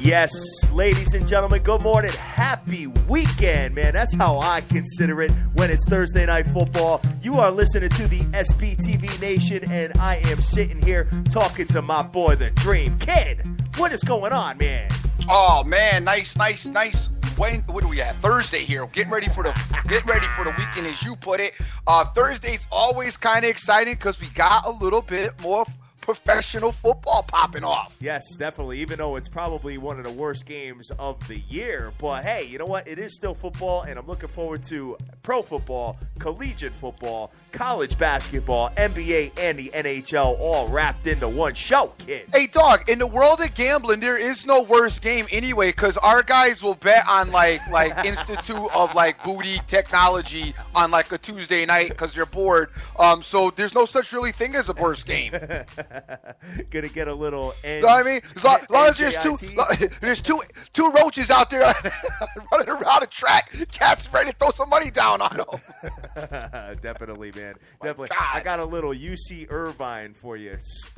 Yes, ladies and gentlemen, good morning. Happy weekend, man. That's how I consider it when it's Thursday Night Football. You are listening to the SBTV Nation, and I am sitting here talking to my boy, the Dream Kid. What is going on, man? Oh, man, nice. When, what are we at? Thursday here. Getting ready for the weekend, as you put it. Thursday's always kind of exciting because we got a little bit more professional football popping off. Yes, definitely, even though it's probably one of the worst games of the year. But, hey, you know what? It is still football, and I'm looking forward to pro football, collegiate football, college basketball, NBA, and the NHL all wrapped into one show, kid. Hey, dog, in the world of gambling, there is no worse game anyway because our guys will bet on, like Institute of, Booty Technology on, a Tuesday night because they're bored. So there's no such really thing as a worse game. Gonna get a little. You know what I mean? As long as there's two roaches out there running around a track, cats ready to throw some money down on them. Definitely, man. Definitely. God. I got a little UC Irvine for you.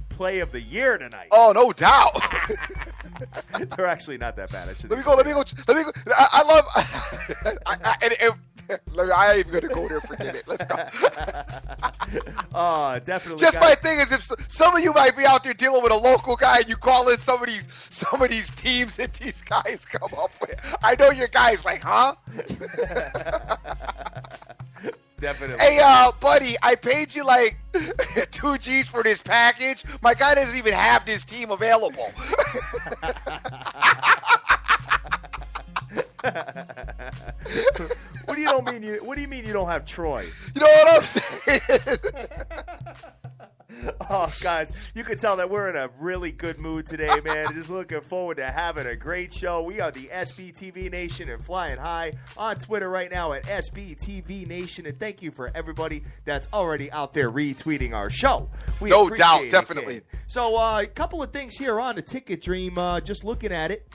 Play of the year tonight. Oh, no doubt. They're actually not that bad. Let me go. I love. I ain't even going to go there. Forget it. Let's go. Oh, definitely. Just my thing is, if some of you might be out there dealing with a local guy and you call in some of these teams that these guys come up with. I know your guys like, huh? Definitely. Hey, buddy, I paid you like $2 for this package. My guy doesn't even have this team available. What do you mean you don't have Troy? You know what I'm saying? Oh, guys, you can tell that we're in a really good mood today, man. Just looking forward to having a great show. We are the SBTV Nation and flying high on Twitter right now at SBTV Nation. And thank you for everybody that's already out there retweeting our show. No doubt, definitely. So a couple of things here on the Ticket Dream. Just looking at it.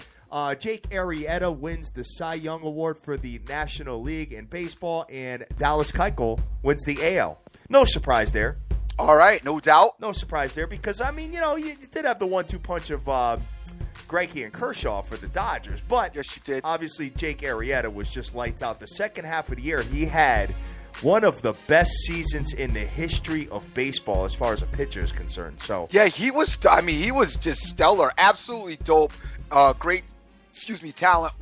Jake Arrieta wins the Cy Young Award for the National League in baseball, and Dallas Keuchel wins the AL. No surprise there. All right, no doubt. No surprise there because, you did have the 1-2 punch of Greinke and Kershaw for the Dodgers. But yes, you did. Obviously, Jake Arrieta was just lights out. The second half of the year, he had one of the best seasons in the history of baseball as far as a pitcher is concerned. So yeah, he was just stellar. Absolutely dope. Great talent,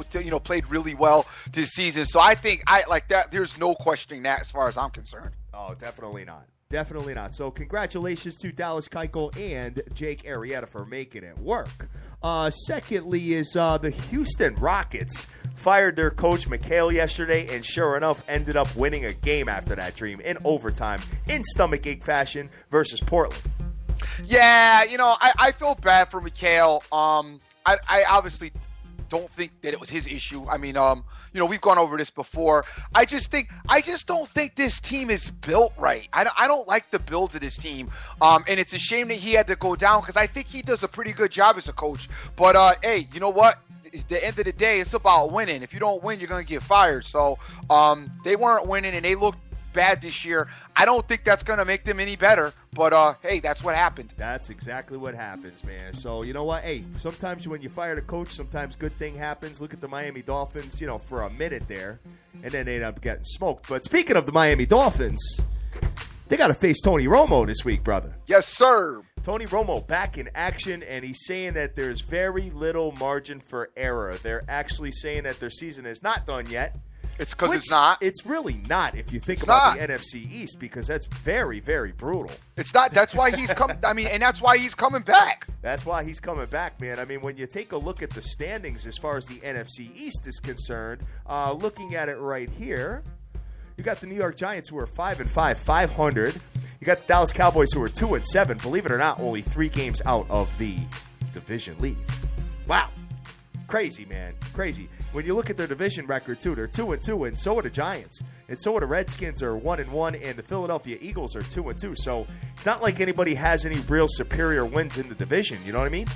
played really well this season. So I think there's no questioning that as far as I'm concerned. Oh, definitely not. Definitely not. So congratulations to Dallas Keuchel and Jake Arrieta for making it work. Secondly is the Houston Rockets fired their coach McHale yesterday and sure enough ended up winning a game after that dream in overtime in stomachache fashion versus Portland. Yeah, I feel bad for McHale. I obviously don't think that it was his issue. I mean, we've gone over this before. I just don't think this team is built right. I don't like the build of this team. And it's a shame that he had to go down because I think he does a pretty good job as a coach. But, hey, you know what? At the end of the day, it's about winning. If you don't win, you're going to get fired. So they weren't winning and they looked bad this year. I don't think that's going to make them any better. But, hey, that's what happened. That's exactly what happens, man. So, you know what? Hey, sometimes when you fire the coach, sometimes good thing happens. Look at the Miami Dolphins, for a minute there, and then they end up getting smoked. But speaking of the Miami Dolphins, they got to face Tony Romo this week, brother. Yes, sir. Tony Romo back in action, and he's saying that there's very little margin for error. They're actually saying that their season is not done yet. It's because it's not. It's really not if you think about the NFC East because that's very, very brutal. It's not. That's why he's coming. And that's why he's coming back. That's why he's coming back, man. I mean, when you take a look at the standings as far as the NFC East is concerned, looking at it right here, you got the New York Giants who are 5-5, 500. You got the Dallas Cowboys who are 2-7. Believe it or not, only 3 games out of the division lead. Wow. Crazy, man. Crazy. When you look at their division record, too, they're 2-2, and so are the Giants. And so are the Redskins are 1-1, and the Philadelphia Eagles are 2-2. So it's not like anybody has any real superior wins in the division. You know what I mean?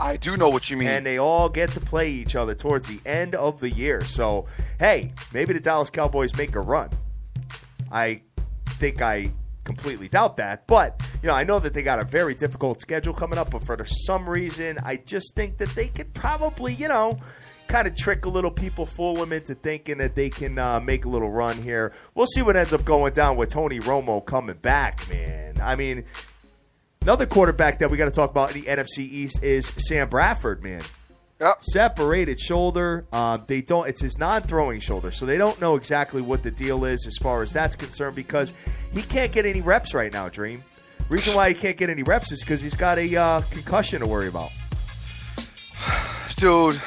I do know what you mean. And they all get to play each other towards the end of the year. So, hey, maybe the Dallas Cowboys make a run. I think I completely doubt that. But I know that they got a very difficult schedule coming up, but for some reason, I just think that they could probably, kind of trick a little people, fool them into thinking that they can make a little run here. We'll see what ends up going down with Tony Romo coming back, man. I mean, another quarterback that we got to talk about in the NFC East is Sam Bradford, man. Yep. Separated shoulder. It's his non-throwing shoulder, so they don't know exactly what the deal is as far as that's concerned because he can't get any reps right now, Dream. Reason why he can't get any reps is because he's got a concussion to worry about. Dude.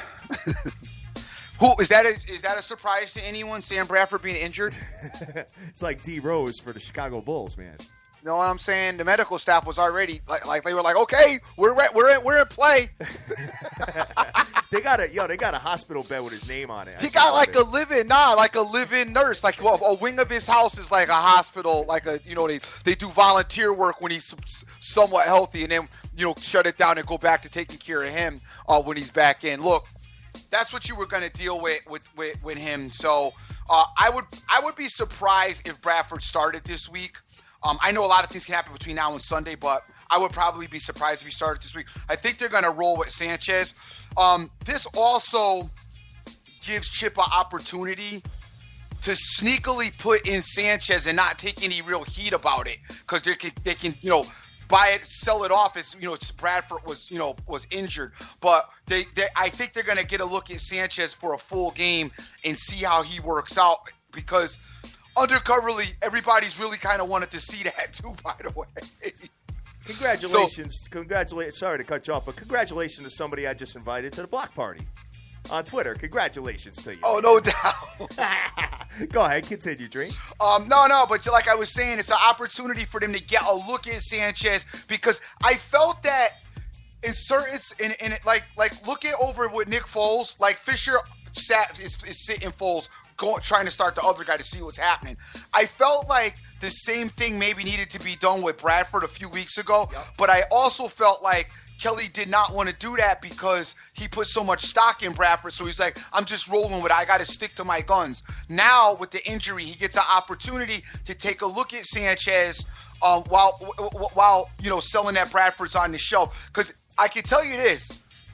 Who is that? Is that a surprise to anyone? Sam Bradford being injured? It's like D Rose for the Chicago Bulls, man. You know what I'm saying? The medical staff was already like they were like, okay, we're in play. They got a hospital bed with his name on it. He got like a live-in nurse. Like a wing of his house is like a hospital. Like they do volunteer work when he's somewhat healthy, and then shut it down and go back to taking care of him when he's back in. Look, that's what you were going to deal with him. So I would be surprised if Bradford started this week. I know a lot of things can happen between now and Sunday, but I would probably be surprised if he started this week. I think they're going to roll with Sanchez. This also gives Chip an opportunity to sneakily put in Sanchez and not take any real heat about it because they can buy it, sell it off as Bradford was injured. But I think they're going to get a look at Sanchez for a full game and see how he works out because undercoverly, everybody's really kind of wanted to see that too, by the way. Congratulations. Sorry to cut you off, but congratulations to somebody I just invited to the block party on Twitter. Congratulations to you. Oh, no doubt. Go ahead. Continue, Dream. No, but like I was saying, it's an opportunity for them to get a look at Sanchez because I felt that in certain, look at over with Nick Foles, like Fisher is sitting Foles, trying to start the other guy to see what's happening. I felt like the same thing maybe needed to be done with Bradford a few weeks ago, but I also felt like Kelly did not want to do that because he put so much stock in Bradford. So he's like, I'm just rolling with it. I got to stick to my guns. Now with the injury, he gets an opportunity to take a look at Sanchez while selling that Bradford's on the shelf. Because I can tell you this,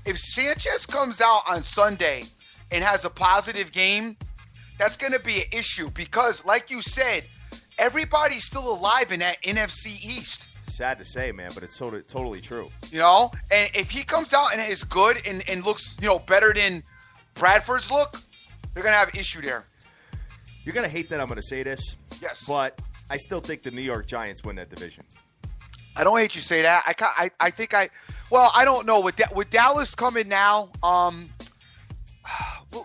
if Sanchez comes out on Sunday and has a positive game, that's going to be an issue because, like you said, everybody's still alive in that NFC East. Sad to say, man, but it's totally true. And if he comes out and is good and looks, better than Bradford's look, they're going to have an issue there. You're going to hate that I'm going to say this. Yes. But I still think the New York Giants win that division. I don't hate you say that. I don't know. With Dallas coming now,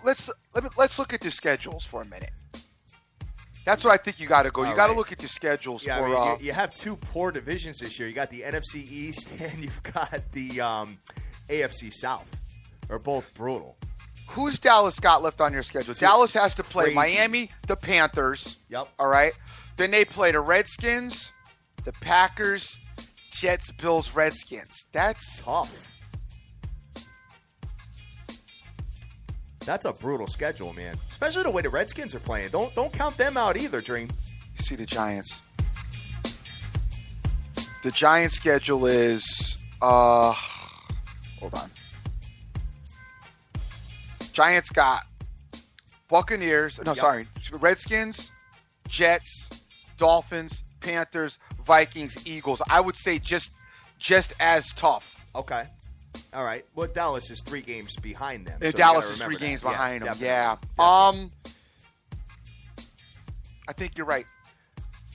let's look at the schedules for a minute. That's what I think you got to go. You got to look at the schedules. Yeah, you have two poor divisions this year. You got the NFC East and you've got the AFC South. They're both brutal. Who's Dallas got left on your schedule? Dallas has to play crazy. Miami, the Panthers. Yep. All right. Then they play the Redskins, the Packers, Jets, Bills, Redskins. That's tough. That's a brutal schedule, man. Especially the way the Redskins are playing. Don't count them out either, Dream. You see the Giants. The Giants' schedule is hold on. Giants got Buccaneers. No, sorry. Redskins, Jets, Dolphins, Panthers, Vikings, Eagles. I would say just as tough. Okay. All right. Well, Dallas is 3 games behind them. So Dallas is 3 games behind them. Yeah. Definitely. I think you're right.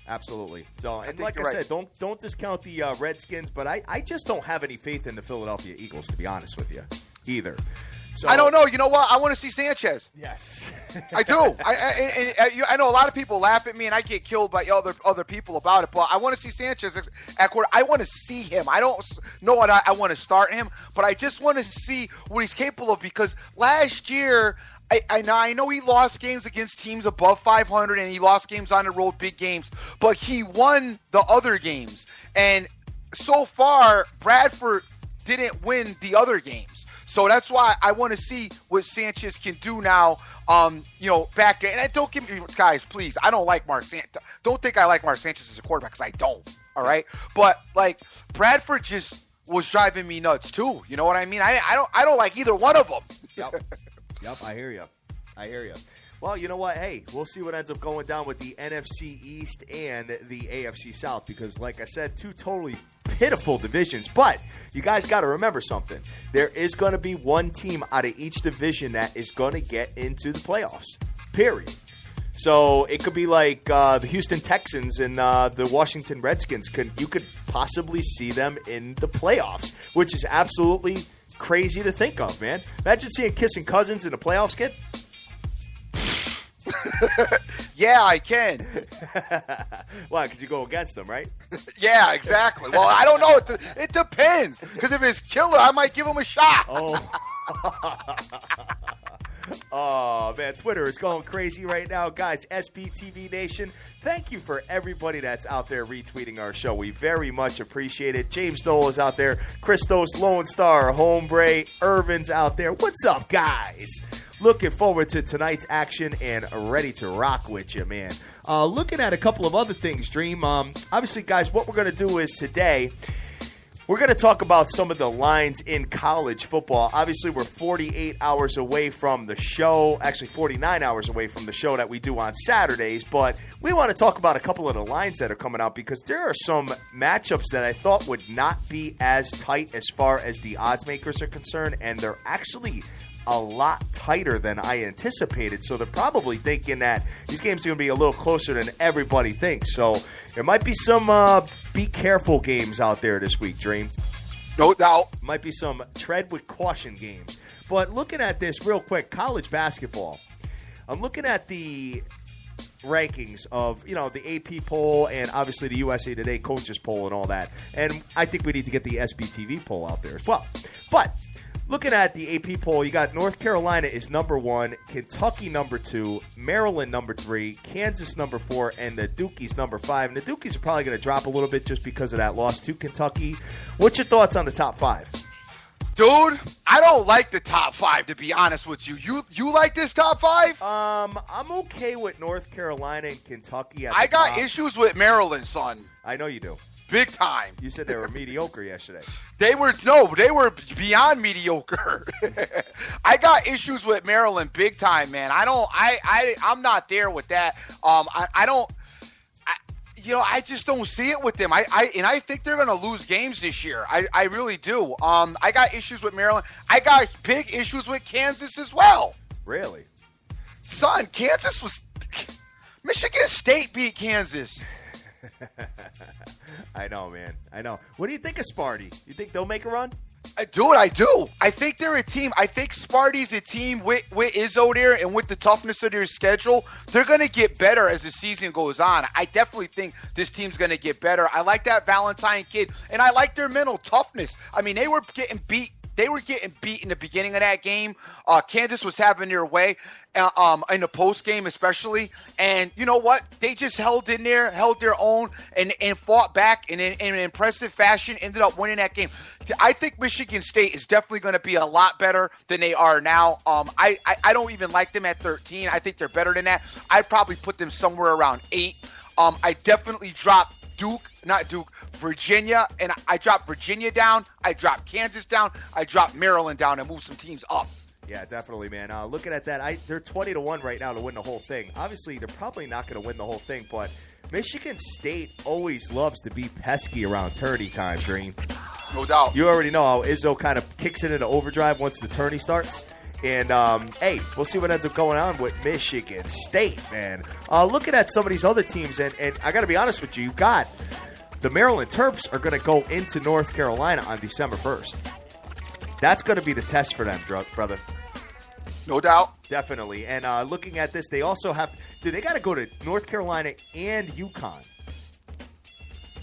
Absolutely. So, and like I said, don't discount the Redskins, but I just don't have any faith in the Philadelphia Eagles, to be honest with you, either. So, I don't know. You know what? I want to see Sanchez. Yes. I do. I know a lot of people laugh at me, and I get killed by other people about it, but I want to see Sanchez at quarter. I want to see him. I don't know what I want to start him, but I just want to see what he's capable of because last year – I know he lost games against teams above 500 and he lost games on the road, big games, but he won the other games. And so far, Bradford didn't win the other games. So that's why I want to see what Sanchez can do now, back there. And don't give me, guys, please, I don't like Mark Sanchez. Don't think I like Mark Sanchez as a quarterback because I don't. All right. But like Bradford just was driving me nuts too. You know what I mean? I don't like either one of them. Yep. I hear you. Well, you know what? Hey, we'll see what ends up going down with the NFC East and the AFC South because, like I said, two totally pitiful divisions. But you guys got to remember something. There is going to be one team out of each division that is going to get into the playoffs, period. So it could be like the Houston Texans and the Washington Redskins. You could possibly see them in the playoffs, which is absolutely crazy to think of, man. Imagine seeing kissing cousins in the playoffs, kid. Yeah, I can. Why? Because you go against them, right? Yeah, exactly. Well, I don't know. It depends. Because if it's killer, I might give him a shot. Oh, man, Twitter is going crazy right now. Guys, SBTV Nation, thank you for everybody that's out there retweeting our show. We very much appreciate it. James Noel is out there. Christos, Lone Star, Hombre, Irvin's out there. What's up, guys? Looking forward to tonight's action and ready to rock with you, man. Looking at a couple of other things, Dream. Obviously, guys, what we're going to do is today we're going to talk about some of the lines in college football. Obviously, we're 48 hours away from the show, actually 49 hours away from the show that we do on Saturdays, but we want to talk about a couple of the lines that are coming out because there are some matchups that I thought would not be as tight as far as the odds makers are concerned, and they're actually a lot tighter than I anticipated. So they're probably thinking that these games are going to be a little closer than everybody thinks. So there might be some be careful games out there this week, Dream. No doubt. Might be some tread with caution games. But looking at this real quick, college basketball, I'm looking at the rankings of, the AP poll and obviously the USA Today coaches poll and all that. And I think we need to get the SBTV poll out there as well. But looking at the AP poll, you got North Carolina is number 1, Kentucky number 2, Maryland number 3, Kansas number 4, and the Dukies number 5. And the Dukies are probably going to drop a little bit just because of that loss to Kentucky. What's your thoughts on the top 5? Dude, I don't like the top 5, to be honest with you. You like this top 5? I'm okay with North Carolina and Kentucky at the I got top. issues with Maryland, son. I know you do. Big time. You said they were mediocre yesterday. They were beyond mediocre. I got issues with Maryland big time, man. I'm not there with that. I just don't see it with them. I think they're going to lose games this year. I really do. I got issues with Maryland. I got big issues with Kansas as well. Really? Son, Michigan State beat Kansas. I know, man. I know. What do you think of Sparty? You think they'll make a run? I do. I think they're a team. I think Sparty's a team with Izzo there and with the toughness of their schedule. They're going to get better as the season goes on. I definitely think this team's going to get better. I like that Valentine kid, and I like their mental toughness. I mean, they were getting beat. They were getting beat in the beginning of that game. Kansas was having their way in the post game especially. And you know what? They just held in there, held their own, and fought back in an impressive fashion, ended up winning that game. I think Michigan State is definitely going to be a lot better than they are now. I don't even like them at 13. I think they're better than that. I'd probably put them somewhere around 8. I definitely dropped Virginia, and I dropped Virginia down, I dropped Kansas down, I dropped Maryland down, and moved some teams up. Yeah, definitely, man. Looking at that, they're 20-1 right now to win the whole thing. Obviously, they're probably not going to win the whole thing, but Michigan State always loves to be pesky around tourney time, Dream. No doubt. You already know how Izzo kind of kicks it into overdrive once the tourney starts. And, hey, we'll see what ends up going on with Michigan State, man. Looking at some of these other teams, and I got to be honest with you, got the Maryland Terps are going to go into North Carolina on December 1st. That's going to be the test for them, brother. No doubt. Definitely. And looking at this, they also have – they got to go to North Carolina and UConn.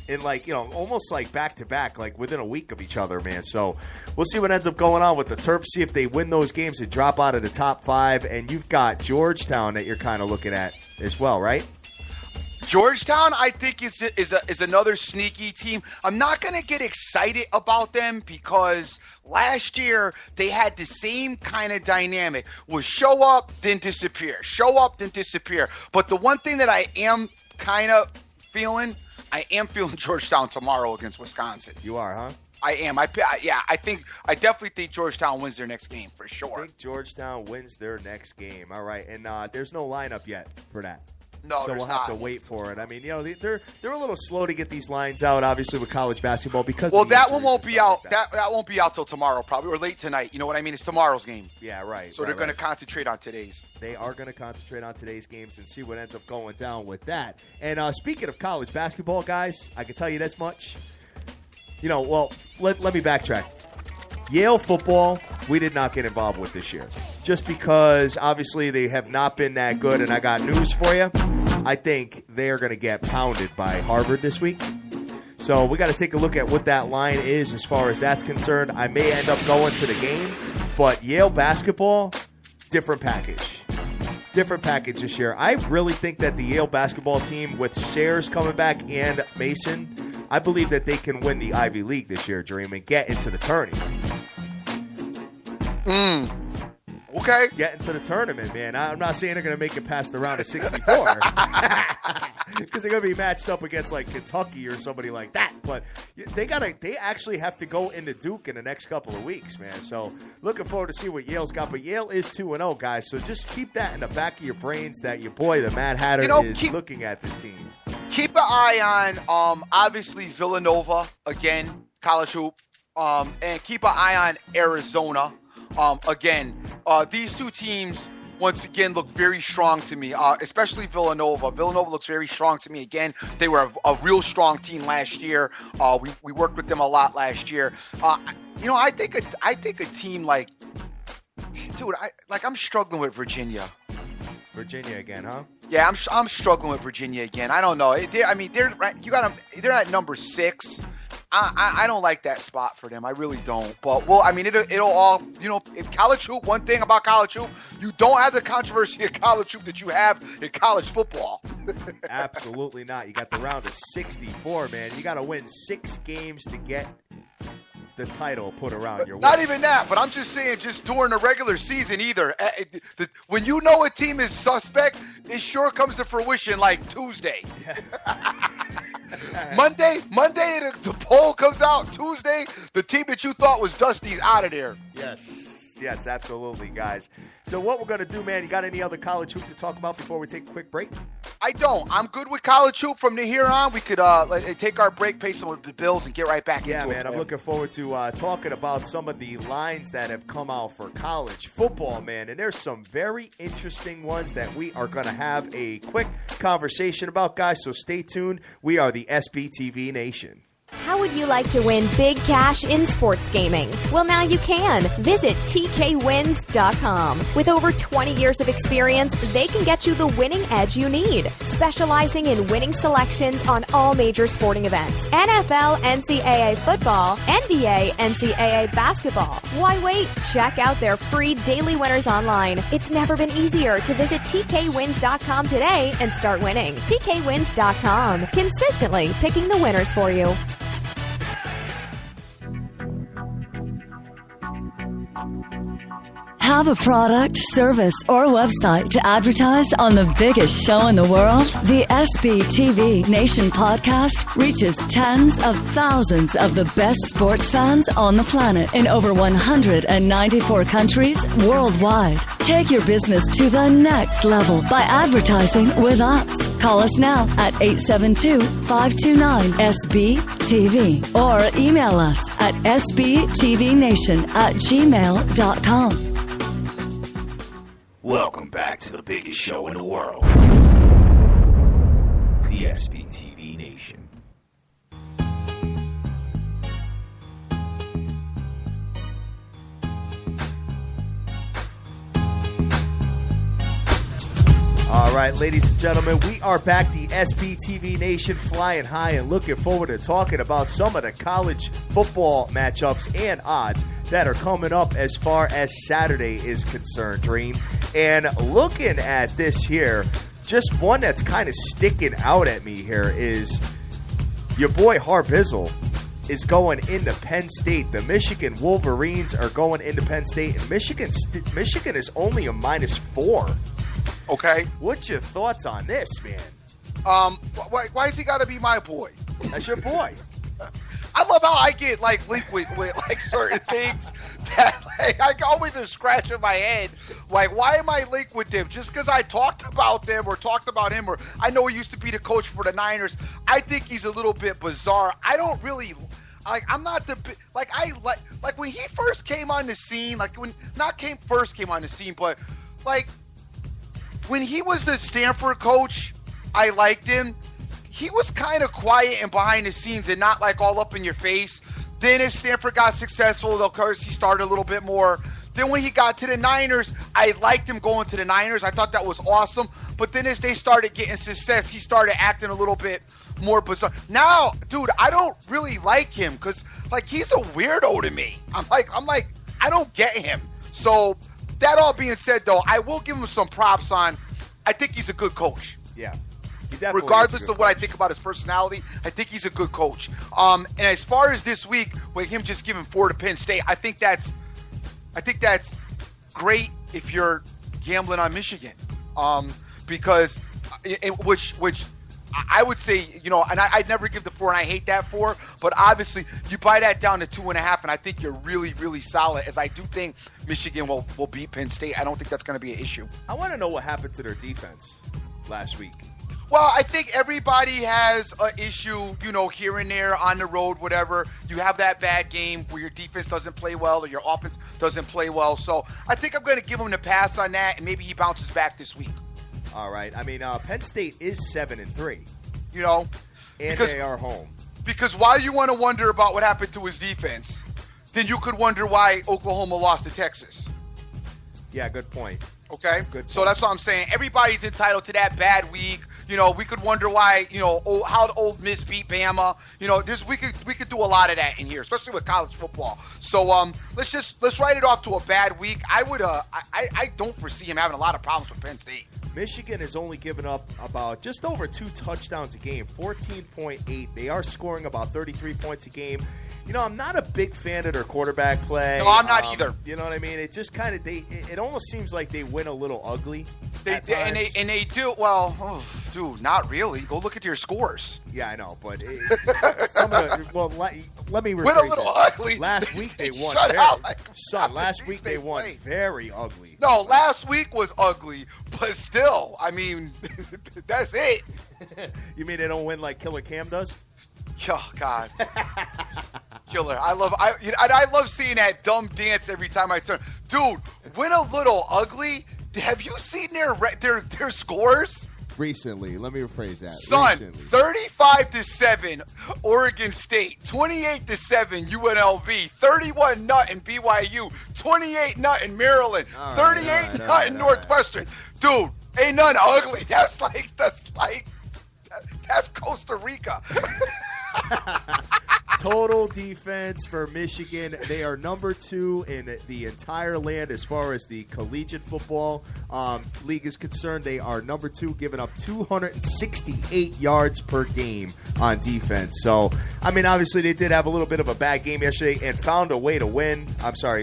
In almost like back-to-back, like within a week of each other, man. So we'll see what ends up going on with the Terps, see if they win those games and drop out of the top 5. And you've got Georgetown that you're kind of looking at as well, right? Georgetown, I think, is another sneaky team. I'm not going to get excited about them because last year they had the same kind of dynamic. Was show up, then disappear. Show up, then disappear. But the one thing that I am kind of feeling I am feeling Georgetown tomorrow against Wisconsin. You are, huh? I am. I definitely think Georgetown wins their next game for sure. I think Georgetown wins their next game. All right, and there's no lineup yet for that. No, so we'll have to wait for it. I mean, they're a little slow to get these lines out, obviously, with college basketball because. Well, that one won't be out. That won't be out till tomorrow, probably, or late tonight. You know what I mean? It's tomorrow's game. Yeah, right. So they're going to concentrate on today's. They are going to concentrate on today's games and see what ends up going down with that. And speaking of college basketball, guys, I can tell you this much. Let me backtrack. Yale football, we did not get involved with this year. Just because, obviously, they have not been that good, and I got news for you. I think they are going to get pounded by Harvard this week. So we got to take a look at what that line is as far as that's concerned. I may end up going to the game, but Yale basketball, different package. Different package this year. I really think that the Yale basketball team, with Sayers coming back and Mason, I believe that they can win the Ivy League this year, Dream, and get into the tournament. Okay. Get into the tournament, man. I'm not saying they're going to make it past the round of 64 because they're going to be matched up against like Kentucky or somebody like that. But they actually have to go into Duke in the next couple of weeks, man. So looking forward to see what Yale's got. But Yale is 2-0, guys. So just keep that in the back of your brains that your boy, the Mad Hatter, is looking at this team. Keep an eye on, obviously, Villanova, again, college hoop, and keep an eye on Arizona. These two teams, once again, look very strong to me, especially Villanova. Villanova looks very strong to me. Again, they were a real strong team last year. We worked with them a lot last year. I think a team like, dude, I'm struggling with Virginia. Virginia again, huh? Yeah, I'm struggling with Virginia again. I don't know. They're at number 6. I don't like that spot for them. I really don't. But it'll all, in college hoop, one thing about college hoop, you don't have the controversy of college hoop that you have in college football. Absolutely not. You got the round of 64, man. You got to win 6 games to get the title put around your waist. Not even that, but I'm just saying, just during the regular season either. When you know a team is suspect, it sure comes to fruition like Tuesday. Monday, the poll comes out. Tuesday, the team that you thought was dusty is out of there. Yes, absolutely, guys. So what we're going to do, man, you got any other college hoop to talk about before we take a quick break? I don't. I'm good with college hoop. From here on, we could take our break, pay some of the bills, and get right back into it. Yeah, man, I'm looking forward to talking about some of the lines that have come out for college football, man. And there's some very interesting ones that we are going to have a quick conversation about, guys. So stay tuned. We are the SBTV Nation. How would you like to win big cash in sports gaming? Well, now you can. Visit tkwins.com. With over 20 years of experience, they can get you the winning edge you need. Specializing in winning selections on all major sporting events. NFL, NCAA football, NBA, NCAA basketball. Why wait? Check out their free daily winners online. It's never been easier to visit tkwins.com today and start winning. tkwins.com. Consistently picking the winners for you. Have a product, service, or website to advertise on the biggest show in the world? The SBTV Nation podcast reaches tens of thousands of the best sports fans on the planet in over 194 countries worldwide. Take your business to the next level by advertising with us. Call us now at 872-529-SBTV or email us at sbtvnation@gmail.com. Welcome back to the biggest show in the world, the SBTV Nation. All right, ladies and gentlemen, we are back, the SBTV Nation, flying high and looking forward to talking about some of the college football matchups and odds that are coming up as far as Saturday is concerned, Dream. And looking at this here, just one that's kind of sticking out at me here is your boy Harbizzle is going into Penn State. The Michigan Wolverines are going into Penn State, and Michigan is only a -4. Okay. What's your thoughts on this, man? Why has he got to be my boy? That's your boy. I love how I get like linked with like certain things that like I always am scratching my head. Like, why am I linked with them? Just because I talked about them or talked about him, or I know he used to be the coach for the Niners. I think he's a little bit bizarre. I don't really like. I'm not the like. I like when he first came on the scene. Like when first came on the scene, but like when he was the Stanford coach, I liked him. He was kind of quiet and behind the scenes and not like all up in your face. Then as Stanford got successful, of course, he started a little bit more. Then when he got to the Niners, I liked him going to the Niners. I thought that was awesome. But then as they started getting success, he started acting a little bit more bizarre. Now, dude, I don't really like him because like he's a weirdo to me. I'm like, I don't get him. So that all being said, though, I will give him some props on. I think he's a good coach. Yeah. Regardless of what I think about his personality, I think he's a good coach. And as far as this week, with him just giving 4 to Penn State, I think that's great if you're gambling on Michigan, because which I would say, you know, and I'd never give the 4, and I hate that 4, but obviously you buy that down to 2.5, and I think you're really, really solid. As I do think Michigan will beat Penn State. I don't think that's going to be an issue. I want to know what happened to their defense last week. Well, I think everybody has an issue, you know, here and there on the road, whatever. You have that bad game where your defense doesn't play well or your offense doesn't play well. So I think I'm going to give him the pass on that, and maybe he bounces back this week. All right. I mean, Penn State is 7-3. You know, and they are home. Because while you want to wonder about what happened to his defense, then you could wonder why Oklahoma lost to Texas. Yeah, good point. Okay? Good point. So that's what I'm saying. Everybody's entitled to that bad week. You know, we could wonder why, you know, how Ole Miss beat Bama. You know, we could do a lot of that in here, especially with college football. So let's write it off to a bad week. I don't foresee him having a lot of problems with Penn State. Michigan has only given up about just over 2 touchdowns a game, 14.8. They are scoring about 33 points a game. You know, I'm not a big fan of their quarterback play. No, I'm not either. You know what I mean? It just kind of it almost seems like they win a little ugly. They do. Well, dude, not really. Go look at your scores. Yeah, I know, but some of the, let me rephrase win a little that. ugly. Last week they won. Last week they won very ugly. No, last week was ugly, but still, I mean, that's it. You mean they don't win like Killer Cam does? Oh God, Killer! I love seeing that dumb dance every time I turn. Dude, win a little ugly. Have you seen their scores? Recently, let me rephrase that. Son, Recently. 35-7, Oregon State. 28-7, UNLV. 31-0 BYU. 28-0 Maryland. 38-0 Northwestern. Dude, ain't none ugly. That's Costa Rica. Total defense for Michigan. They are number 2 in the entire land as far as the collegiate football league is concerned. They are number 2, giving up 268 yards per game on defense. So, I mean, obviously they did have a little bit of a bad game yesterday and found a way to win.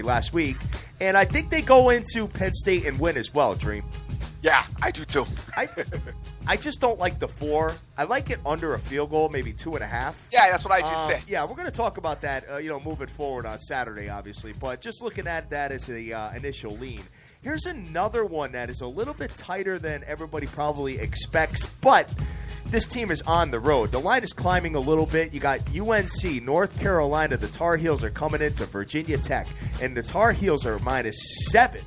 Last week. And I think they go into Penn State and win as well, Dream. Yeah, I do too. I just don't like the 4. I like it under a field goal, maybe 2.5. Yeah, that's what I just said. Yeah, we're going to talk about that, moving forward on Saturday, obviously. But just looking at that as the initial lean. Here's another one that is a little bit tighter than everybody probably expects, but this team is on the road. The line is climbing a little bit. You got UNC, North Carolina. The Tar Heels are coming into Virginia Tech, and the Tar Heels are -7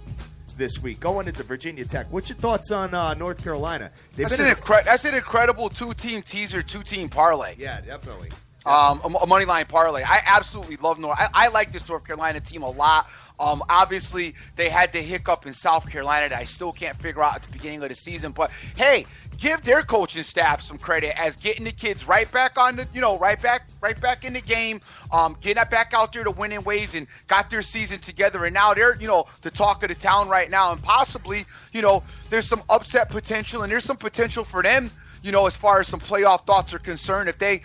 this week going into Virginia Tech. What's your thoughts on North Carolina? That's an incredible 2-team teaser, 2-team parlay. Yeah, definitely. A money line parlay. I absolutely love North. I like this North Carolina team a lot. Obviously, they had the hiccup in South Carolina that I still can't figure out at the beginning of the season. But hey, give their coaching staff some credit as getting the kids right back on the, right back in the game, getting that back out there to winning ways, and got their season together. And now they're, the talk of the town right now. And possibly, there's some upset potential, and there's some potential for them, as far as some playoff thoughts are concerned, if they,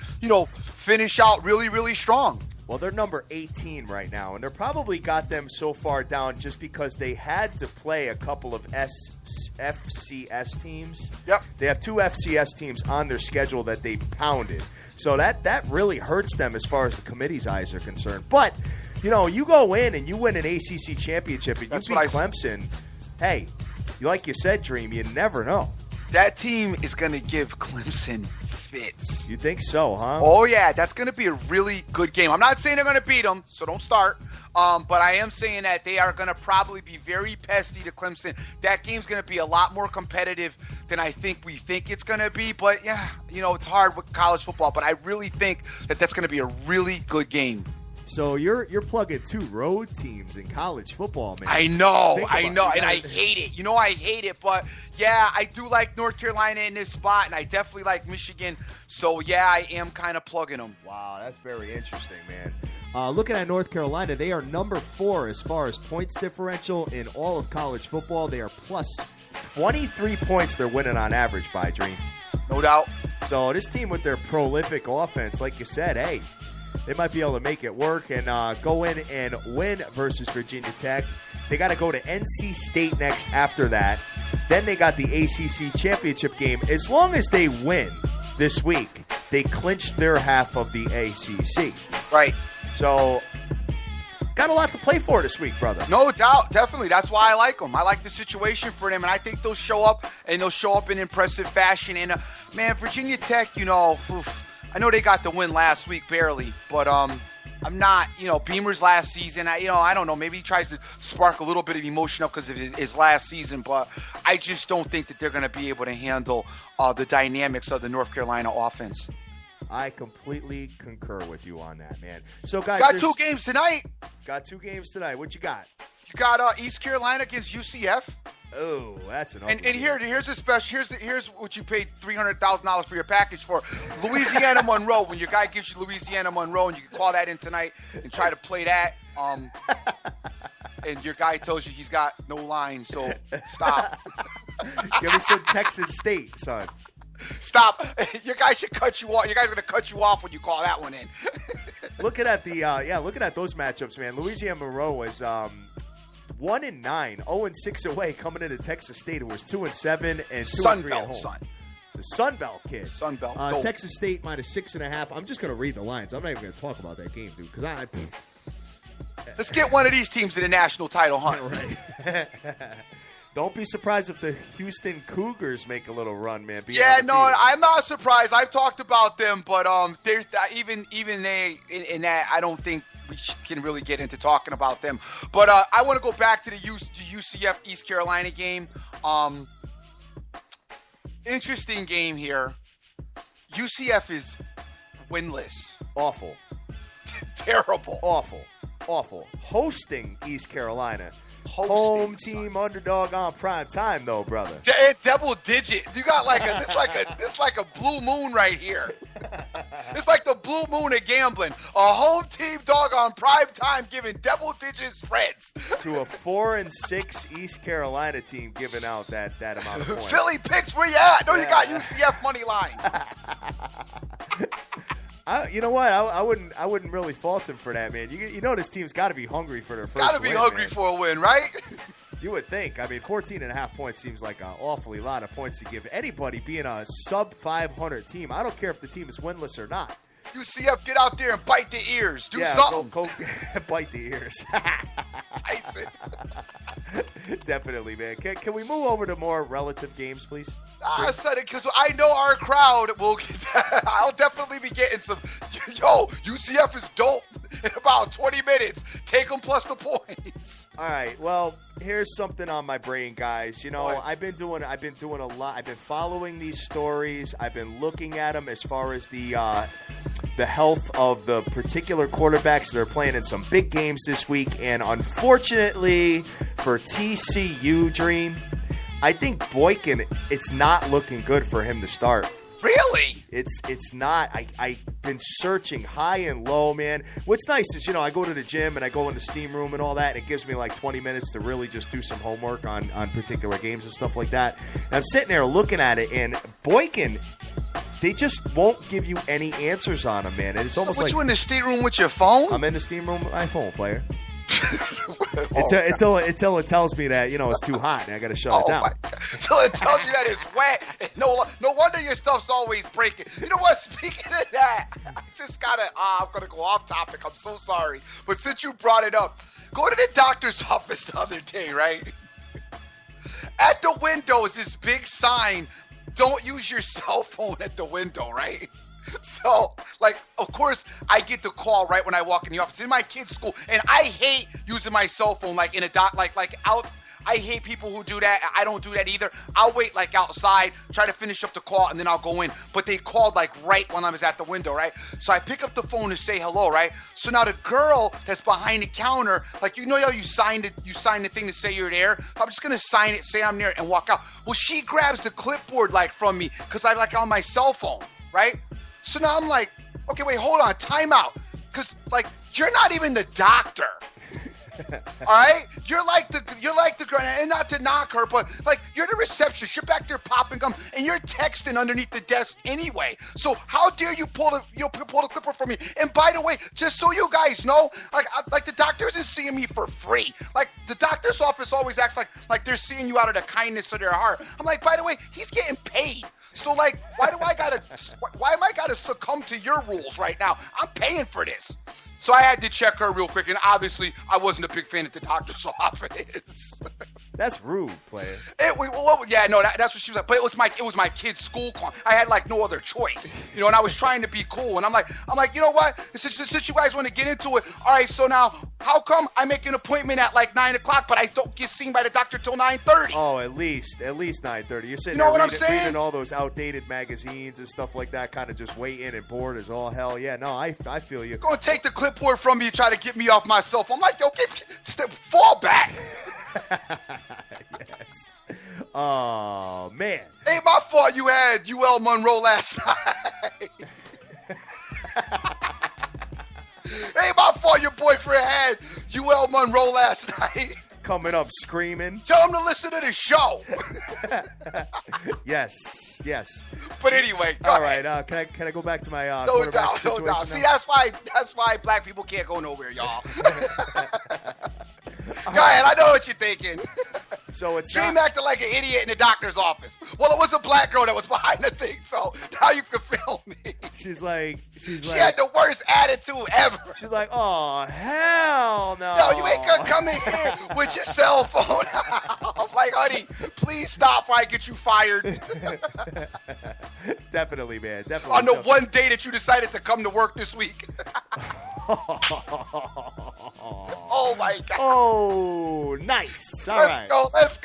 finish out really, really strong. Well, they're number 18 right now, and they're probably got them so far down just because they had to play a couple of FCS teams. Yep. They have 2 FCS teams on their schedule that they pounded. So that really hurts them as far as the committee's eyes are concerned. But, you go in and you win an ACC championship and you beat Clemson. Hey, like you said, Dream, you never know. That team is going to give Clemson fits. You think so, huh? Oh, yeah. That's going to be a really good game. I'm not saying they're going to beat them, so don't start. But I am saying that they are going to probably be very pesky to Clemson. That game's going to be a lot more competitive than I think we think it's going to be. But, yeah, it's hard with college football. But I really think that that's going to be a really good game. So you're plugging 2 road teams in college football, man. I know, and I hate it. I hate it, but yeah, I do like North Carolina in this spot, and I definitely like Michigan. So yeah, I am kind of plugging them. Wow, that's very interesting, man. Looking at North Carolina, they are number 4 as far as points differential in all of college football. They are plus 23 points they're winning on average by, Dream. No doubt. So this team with their prolific offense, like you said, hey, they might be able to make it work and go in and win versus Virginia Tech. They got to go to NC State next after that. Then they got the ACC championship game. As long as they win this week, they clinched their half of the ACC. Right. So, got a lot to play for this week, brother. No doubt. Definitely. That's why I like them. I like the situation for them, and I think they'll show up, and they'll show up in impressive fashion. And, man, Virginia Tech, I know they got the win last week, barely, but I'm not, Beamer's last season. I don't know. Maybe he tries to spark a little bit of emotion up because of his last season, but I just don't think that they're going to be able to handle the dynamics of the North Carolina offense. I completely concur with you on that, man. So, guys, got 2 games tonight. Got 2 games tonight. What you got? You got East Carolina against UCF. Oh, that's an ugly and here's a special. Here's what you paid $300,000 for your package for. Louisiana Monroe. When your guy gives you Louisiana Monroe, and you can call that in tonight and try to play that. And your guy tells you he's got no line, so stop. Give me some Texas State, son. Stop. Your guy should cut you off. Your guy's gonna cut you off when you call that one in. Looking at looking at those matchups, man. Louisiana Monroe was 1-9, 0-6 away coming into Texas State. It was 2-7 and 2-3 at home. Son. The Sunbelt kid. Sunbelt. Texas State minus 6.5. I'm just gonna read the lines. I'm not even gonna talk about that game, dude, because let's get one of these teams to the national title hunt. Right. Don't be surprised if the Houston Cougars make a little run, man. I'm not surprised. I've talked about them, but there's even they in that I don't think we can really get into talking about them. But I want to go back to the UCF East Carolina game. Interesting game here. UCF is winless. Awful. Terrible. Awful. Hosting East Carolina. Home team underdog on prime time, though, brother. Double digit. You got this like a blue moon right here. It's like the blue moon of gambling. A home team dog on prime time giving double digit spreads to a 4-6 East Carolina team giving out that amount of points. Philly picks, where you at? No, you got UCF money line. You know what? I wouldn't really fault him for that, man. You know this team's got to be hungry for their first win. Got to be hungry for a win, right? You would think. I mean, 14.5 points seems like an awfully lot of points to give anybody being a sub-500 team. I don't care if the team is winless or not. UCF, get out there and bite the ears. Do something. Go bite the ears. Tyson. Definitely, man. Can we move over to more relative games, please? I said it because I know our crowd will get I'll definitely be getting some. Yo, UCF is dope in about 20 minutes. Take them plus the points. All right. Well, here's something on my brain, guys. You know, I've been doing a lot. I've been following these stories. I've been looking at them as far as the health of the particular quarterbacks that are playing in some big games this week. And unfortunately for TCU, Dream, I think Boykin, it's not looking good for him to start. Really? It's not. I've been searching high and low, man. What's nice is, I go to the gym and I go in the steam room and all that, and it gives me like 20 minutes to really just do some homework on particular games and stuff like that. And I'm sitting there looking at it, and Boykin, they just won't give you any answers on them, man. And it's almost like you in the steam room with your phone? I'm in the steam room with my phone, player. Until it tells me that it's too hot and I got to shut it down. Until it tells you that it's wet. No wonder your stuff's always breaking. You know what? Speaking of that, I just gotta. I'm gonna go off topic. I'm so sorry, but since you brought it up, go to the doctor's office the other day, right? At the window is this big sign: "Don't use your cell phone at the window." Right? So, of course, I get the call right when I walk in the office in my kid's school, and I hate using my cell phone in a out. I hate people who do that. I don't do that either. I'll wait outside, try to finish up the call, and then I'll go in. But they called right when I was at the window, right? So I pick up the phone to say hello, right? So now the girl that's behind the counter, how you signed the thing to say you're there. I'm just gonna sign it, say I'm there, and walk out. Well, she grabs the clipboard from me because I on my cell phone, right? So now I'm like, okay, wait, hold on, time out. Because, you're not even the doctor. All right? You're like the girl, and not to knock her, but, you're the receptionist. You're back there popping gum, and you're texting underneath the desk anyway. So how dare you pull the clipper from me? And by the way, just so you guys know, the doctor isn't seeing me for free. The doctor's office always acts like they're seeing you out of the kindness of their heart. I'm like, by the way, he's getting paid. So, why am I gotta succumb to your rules right now? I'm paying for this. So I had to check her real quick, and obviously I wasn't a big fan of the doctor's office. That's rude, player. That's what she was like. But it was my kid's school call. I had no other choice, and I was trying to be cool. And I'm like, you know what? Since you guys want to get into it, all right. So now, how come I make an appointment at 9:00, but I don't get seen by the doctor till 9:30? Oh, at least 9:30. You're sitting there reading all those outdated magazines and stuff like that, kind of just waiting and bored as all hell. Yeah, no, I feel you. Gonna take the clipboard from me, try to get me off myself. I'm like, yo, fall back. Yes. Oh, man. Ain't my fault you had UL Monroe last night. Ain't my fault your boyfriend had UL Monroe last night. Coming up screaming. Tell him to listen to the show. Yes. But anyway, all right. Can I go back to my no doubt. See, that's why black people can't go nowhere, y'all. Go ahead. I know what you're thinking. So it's Dream acted like an idiot in the doctor's office. Well, it was a black girl that was behind the thing, so now you can feel me. She had the worst attitude ever. She's like, oh, hell no. No, you ain't gonna come in here with your cell phone. I'm like, honey, please stop or I get you fired. Definitely, man. Definitely. On the one day that you decided to come to work this week. Oh, my God. Oh, nice. All right. Let's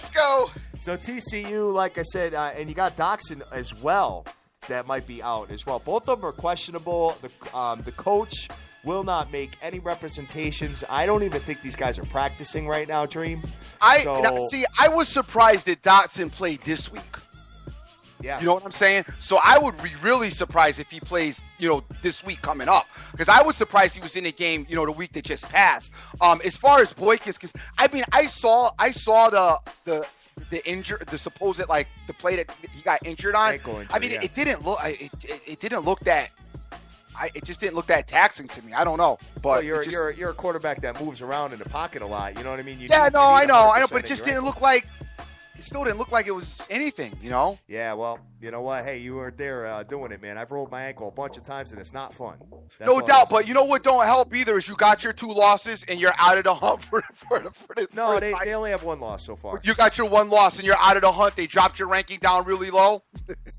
go. So TCU, like I said, and you got Doxson as well that might be out as well. Both of them are questionable. The coach will not make any representations. I don't even think these guys are practicing right now, Dream. I was surprised that Doxson played this week. Yeah. You know what I'm saying? So I would be really surprised if he plays, this week coming up. Because I was surprised he was in the game, the week that just passed. As far as Boykins, because I saw the supposed the play that he got injured on. Injury, it didn't look it didn't look that. It just didn't look that taxing to me. I don't know, but you're a quarterback that moves around in the pocket a lot. You know what I mean? I know, but it just didn't look like. It still didn't look like it was anything, Yeah, well, you know what? Hey, you weren't there doing it, man. I've rolled my ankle a bunch of times, and it's not fun. That's no doubt, but you know what don't help either is you got your 2 losses, and you're out of the hunt for the No, they only have 1 loss so far. You got your 1 loss, and you're out of the hunt. They dropped your ranking down really low.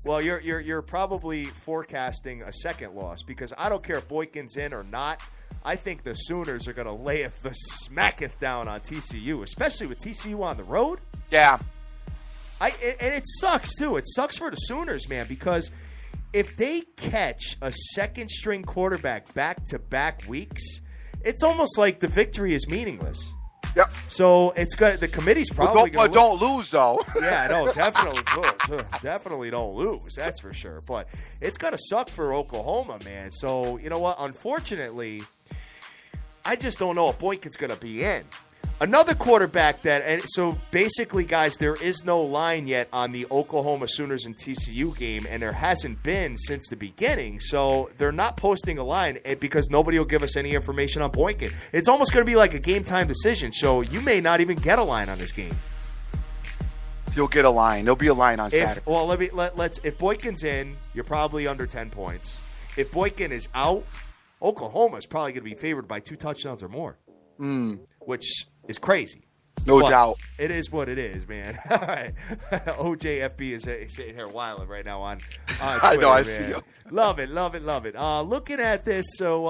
Well, you're probably forecasting a 2nd loss because I don't care if Boykin's in or not. I think the Sooners are going to layeth the smacketh down on TCU, especially with TCU on the road. Yeah. And it sucks, too. It sucks for the Sooners, man, because if they catch a second-string quarterback back-to-back weeks, it's almost like the victory is meaningless. Yep. So it's good. The committee's probably going to don't lose, though. Yeah, no, definitely. Definitely don't lose. That's for sure. But it's going to suck for Oklahoma, man. So, you know what? Unfortunately, I just don't know if Boykin's going to be in. Another quarterback and so basically, guys, there is no line yet on the Oklahoma Sooners and TCU game, and there hasn't been since the beginning. So they're not posting a line because nobody will give us any information on Boykin. It's almost going to be like a game-time decision, so you may not even get a line on this game. You'll get a line. There'll be a line on Saturday. Let's. If Boykin's in, you're probably under 10 points. If Boykin is out, Oklahoma is probably going to be favored by 2 touchdowns or more, which is crazy. No doubt. It is what it is, man. All right. OJFB is sitting here wilding right now on Twitter, I know, I man. see you. Love it. Looking at this, so,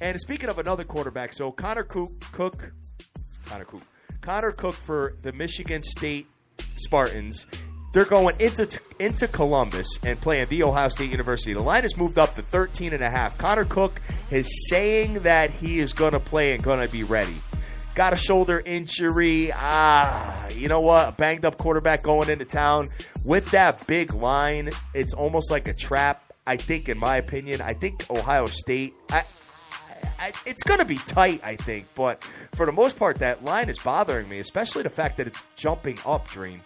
and speaking of another quarterback, so Connor Cook for the Michigan State Spartans. They're going into Columbus and playing the Ohio State University. The line has moved up to 13.5. Connor Cook is saying that he is going to play and going to be ready. Got a shoulder injury. You know what? A banged up quarterback going into town. With that big line, it's almost like a trap, I think, in my opinion. I think Ohio State, it's going to be tight, I think. But for the most part, that line is bothering me, especially the fact that it's jumping up, Dream.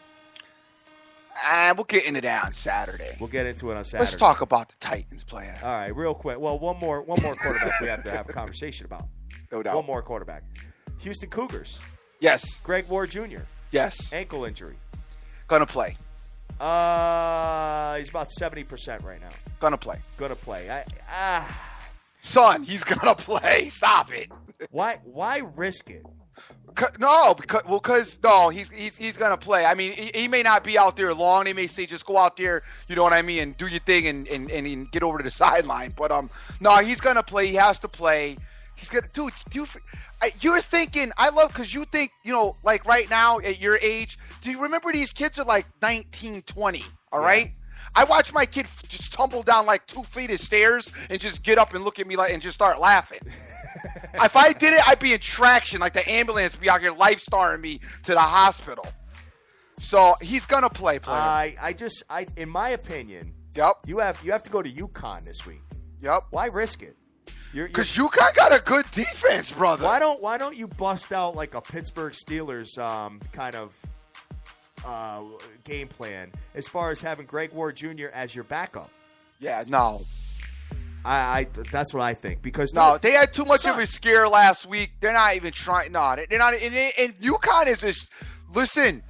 We'll get into that on Saturday. We'll get into it on Saturday. Let's talk about the Titans playing. All right, real quick. Well, one more quarterback we have to have a conversation about. No doubt. One more quarterback. Houston Cougars. Yes. Greg Ward Jr. Yes. Ankle injury. Gonna play. He's about 70% right now. Gonna play. Son, he's gonna play. Stop it. Why risk it? Because he's gonna play. I mean, he may not be out there long. They may say just go out there, you know what I mean, and do your thing and get over to the sideline. But no, he's gonna play. He has to play. He's gonna, dude. You're thinking. I love because you think, you know, like right now at your age. Do you remember these kids are like 19, 20? All right. I watched my kid just tumble down like 2 feet of stairs and just get up and look at me and just start laughing. If I did it, I'd be in traction, like the ambulance be out here life-starring me to the hospital. So he's gonna play. In my opinion, yep. You have to go to UConn this week. Yep. Why risk it? Because UConn got a good defense, brother. Why don't you bust out like a Pittsburgh Steelers kind of game plan as far as having Greg Ward Jr. as your backup? Yeah, no. That's what I think because they had too much of a scare last week. They're not even trying. No, they're not. And UConn is listen.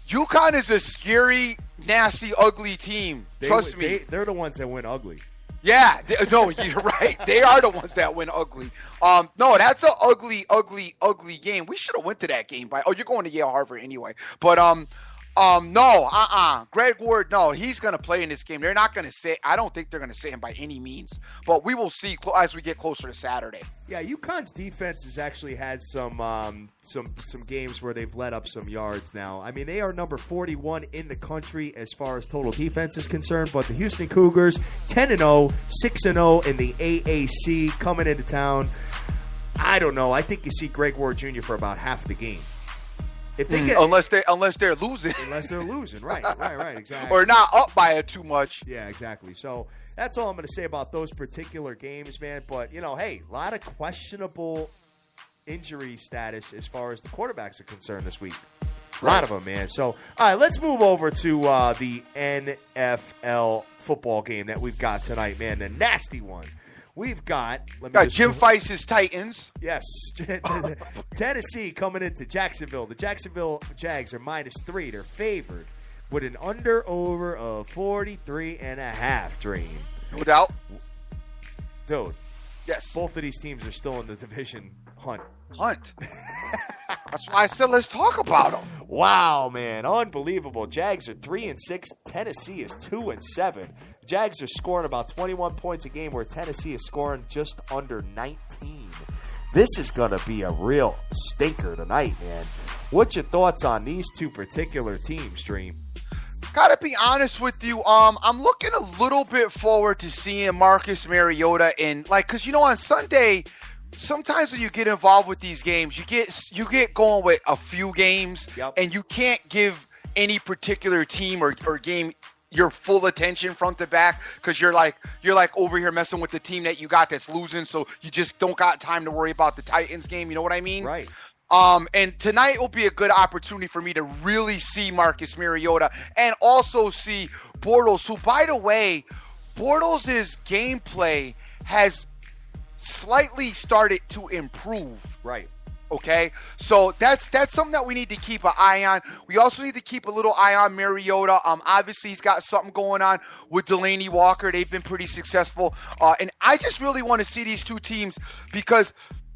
UConn is a scary, nasty, ugly team. Trust me. They're the ones that win ugly. Yeah, no, you're right. They are the ones that win ugly. No, that's an ugly, ugly, ugly game. We should have went to that game. You're going to Yale Harvard anyway. But no, Greg Ward, no, he's going to play in this game. They're not going to sit. I don't think they're going to sit him by any means. But we will see as we get closer to Saturday. Yeah, UConn's defense has actually had some games where they've let up some yards now. I mean, they are number 41 in the country as far as total defense is concerned. But the Houston Cougars, 10-0, 6-0 in the AAC coming into town. I don't know. I think you see Greg Ward Jr. for about half the game. If they get, unless they're losing. Unless they're losing, right, exactly. Or not up by it too much. Yeah, exactly. So that's all I'm going to say about those particular games, man. But, hey, a lot of questionable injury status as far as the quarterbacks are concerned this week. A lot of them, man. So, all right, let's move over to the NFL football game that we've got tonight, man, the nasty one. We've got Jim Feist's Titans. Yes. Tennessee coming into Jacksonville. The Jacksonville Jags are -3. They're favored with an under-over of 43.5, Dream. No doubt. Dude. Yes. Both of these teams are still in the division hunt. That's why I said let's talk about them. Wow, man. Unbelievable. Jags are 3-6. Tennessee is 2-7. Jags are scoring about 21 points a game where Tennessee is scoring just under 19. This is going to be a real stinker tonight, man. What's your thoughts on these two particular teams, Dream? Gotta be honest with you, I'm looking a little bit forward to seeing Marcus Mariota because on Sunday, sometimes when you get involved with these games, you get going with a few games, and you can't give any particular team or game your full attention front to back because you're like over here messing with the team that you got that's losing, so you just don't got time to worry about the Titans game. You know what I mean? Right. And tonight will be a good opportunity for me to really see Marcus Mariota and also see Bortles, who, by the way, Bortles' gameplay has slightly started to improve. Right. Okay, so that's something that we need to keep an eye on. We also need to keep a little eye on Mariota. Obviously, he's got something going on with Delaney Walker. They've been pretty successful. And I just really want to see these two teams because,